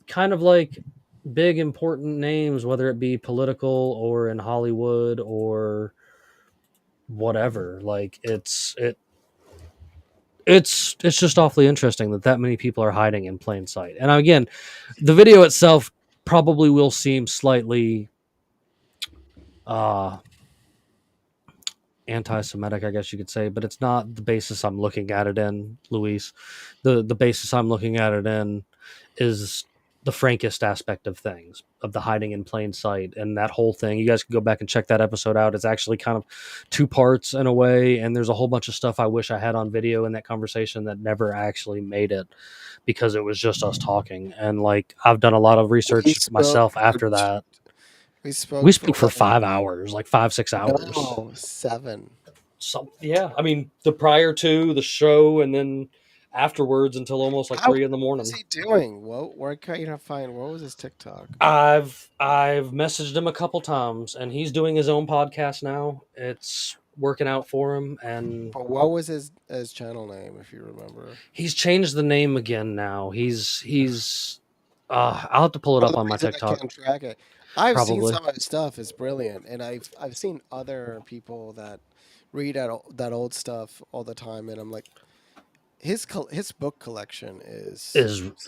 kind of like big important names, whether it be political or in Hollywood or whatever. Like it's just awfully interesting that many people are hiding in plain sight. And again, the video itself probably will seem slightly anti-Semitic, I guess you could say, but it's not the basis I'm looking at it in, Luis. The basis I'm looking at it in is the Frankist aspect of things, of the hiding in plain sight and that whole thing. You guys can go back and check that episode out. It's actually kind of two parts in a way, and there's a whole bunch of stuff I wish I had on video in that conversation that never actually made it because it was just us talking. And like, I've done a lot of research myself after that. We spoke for 5 hours, like 5-6 hours. No, 7. Yeah, I mean, the prior to the show and then afterwards until almost like 3 in the morning. What's he doing? Where can't you not find? What was his TikTok? I've messaged him a couple times, and he's doing his own podcast now. It's working out for him. And but what was his channel name, if you remember? He's changed the name again now. He's I'll have to pull it up on my TikTok. I can't track it. I've seen some of his stuff. It's brilliant, and I've seen other people that read that old stuff all the time, and I'm like, his book collection is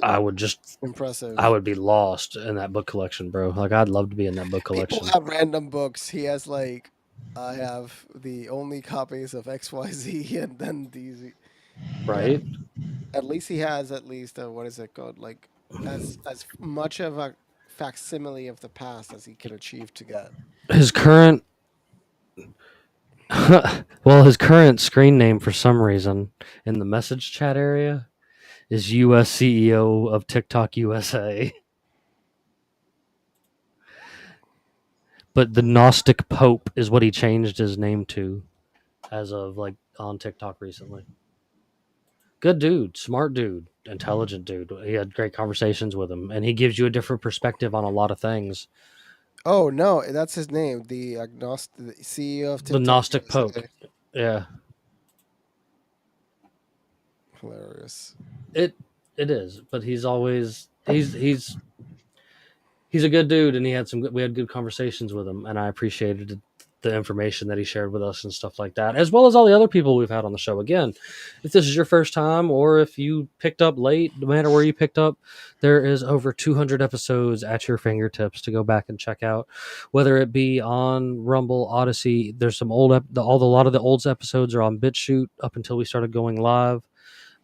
I would just impressive. I would be lost in that book collection, bro. Like, I'd love to be in that book collection. People have random books. He has like, I have the only copies of XYZ, and then these. Right. At least he has what is it called? Like as much of a facsimile of the past as he can achieve to get. His current his current screen name for some reason in the message chat area is US CEO of TikTok USA. But the Gnostic Pope is what he changed his name to as of like on TikTok recently. Good dude, smart dude, intelligent dude. He had great conversations with him, and he gives you a different perspective on a lot of things. Oh no, that's his name. The CEO of TikTok. The Gnostic Pope. Yeah. Hilarious. It is, but he's always he's a good dude, and we had good conversations with him, and I appreciated the information that he shared with us and stuff like that, as well as all the other people we've had on the show. Again, if this is your first time or if you picked up late, no matter where you picked up, there is over 200 episodes at your fingertips to go back and check out, whether it be on Rumble, Odyssey. There's some a lot of the old episodes are on BitChute up until we started going live.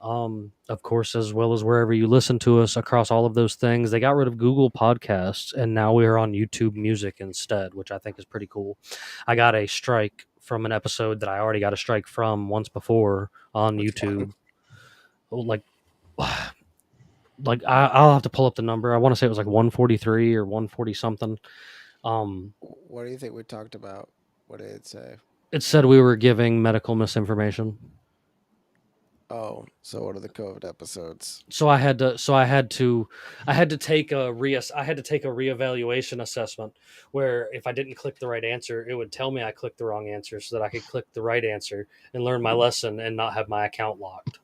Of course, as well as wherever you listen to us across all of those things. They got rid of Google Podcasts, and now we are on YouTube Music instead, which I think is pretty cool. I got a strike from an episode that I already got a strike from once before on YouTube. Like I'll have to pull up the number. I want to say it was like 143 or 140 something. What do you think we talked about? What did it say? It said we were giving medical misinformation. Oh, so what are the COVID episodes? So I had to take a reevaluation assessment where if I didn't click the right answer, it would tell me I clicked the wrong answer so that I could click the right answer and learn my lesson and not have my account locked.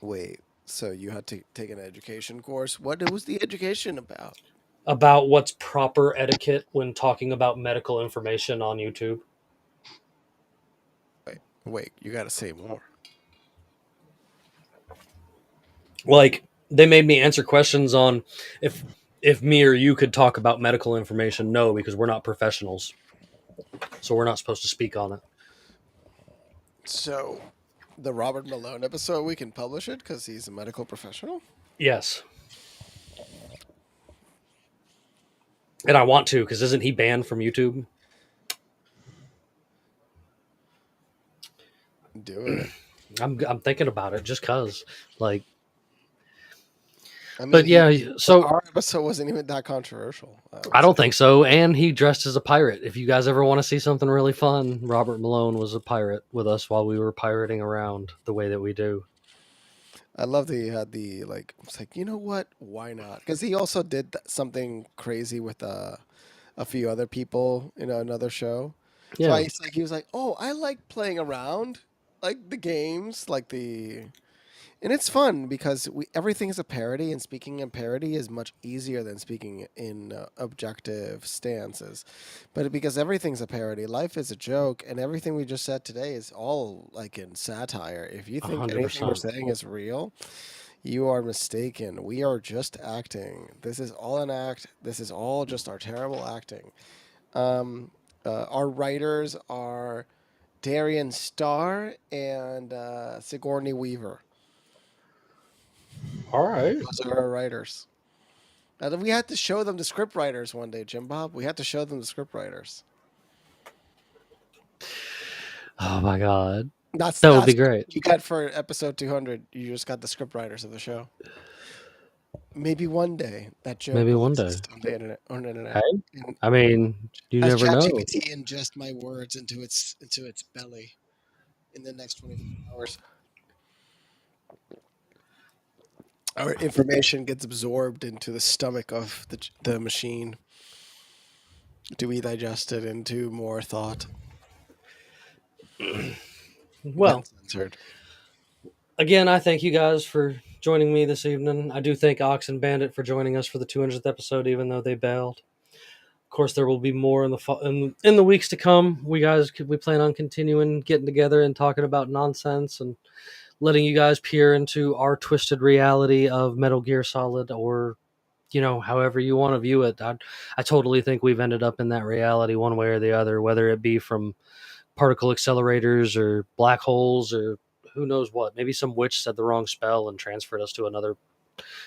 Wait, so you had to take an education course? What was the education about? About what's proper etiquette when talking about medical information on YouTube. Wait, you got to say more. Like, they made me answer questions on if me or you could talk about medical information. No, because we're not professionals. So we're not supposed to speak on it. So the Robert Malone episode, we can publish it because he's a medical professional? Yes. And I want to, because isn't he banned from YouTube? Do it. I'm thinking about it just cause, like. I mean, But yeah, so our episode wasn't even that controversial. I don't think so. And he dressed as a pirate. If you guys ever want to see something really fun, Robert Malone was a pirate with us while we were pirating around the way that we do. I love that he had the like. It's like, you know what? Why not? Because he also did something crazy with a few other people in another show. So Yeah, it's like he was like, "Oh, I like playing around, like the games, like the." And it's fun because everything is a parody, and speaking in parody is much easier than speaking in objective stances. But because everything's a parody, life is a joke, and everything we just said today is all like in satire. If you think anything we're 100%. saying is real, you are mistaken. We are just acting. This is all an act. This is all just our terrible acting. Our writers are Darian Starr and Sigourney Weaver. All right. Those are our writers. And we had to show them the script writers one day, Jimbob. We had to show them the script writers. Oh my god, That would be great. You got for episode 200. You just got the script writers of the show. Maybe one day that joke Maybe will one day. exist on the internet. Hey, I mean, you as never know. ChatGPT ingest my words into its belly in the next 24 hours. Our information gets absorbed into the stomach of the machine to be digested into more thought. Well, censored. Again, I thank you guys for joining me this evening. I do thank Ox and Bandit for joining us for the 200th episode, even though they bailed. Of course, there will be more in the weeks to come. We plan on continuing getting together and talking about nonsense and letting you guys peer into our twisted reality of Metal Gear Solid, or however you want to view it. I totally think we've ended up in that reality one way or the other, whether it be from particle accelerators or black holes or who knows what. Maybe some witch said the wrong spell and transferred us to another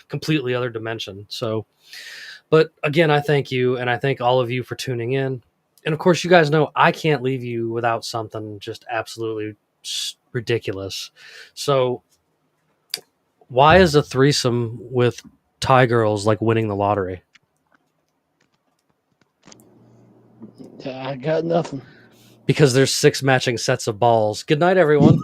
completely other dimension. So, but again, I thank you, and I thank all of you for tuning in. And of course, you guys know I can't leave you without something just absolutely ridiculous. So, why is a threesome with Thai girls like winning the lottery? I got nothing. Because there's 6 matching sets of balls. Good night, everyone.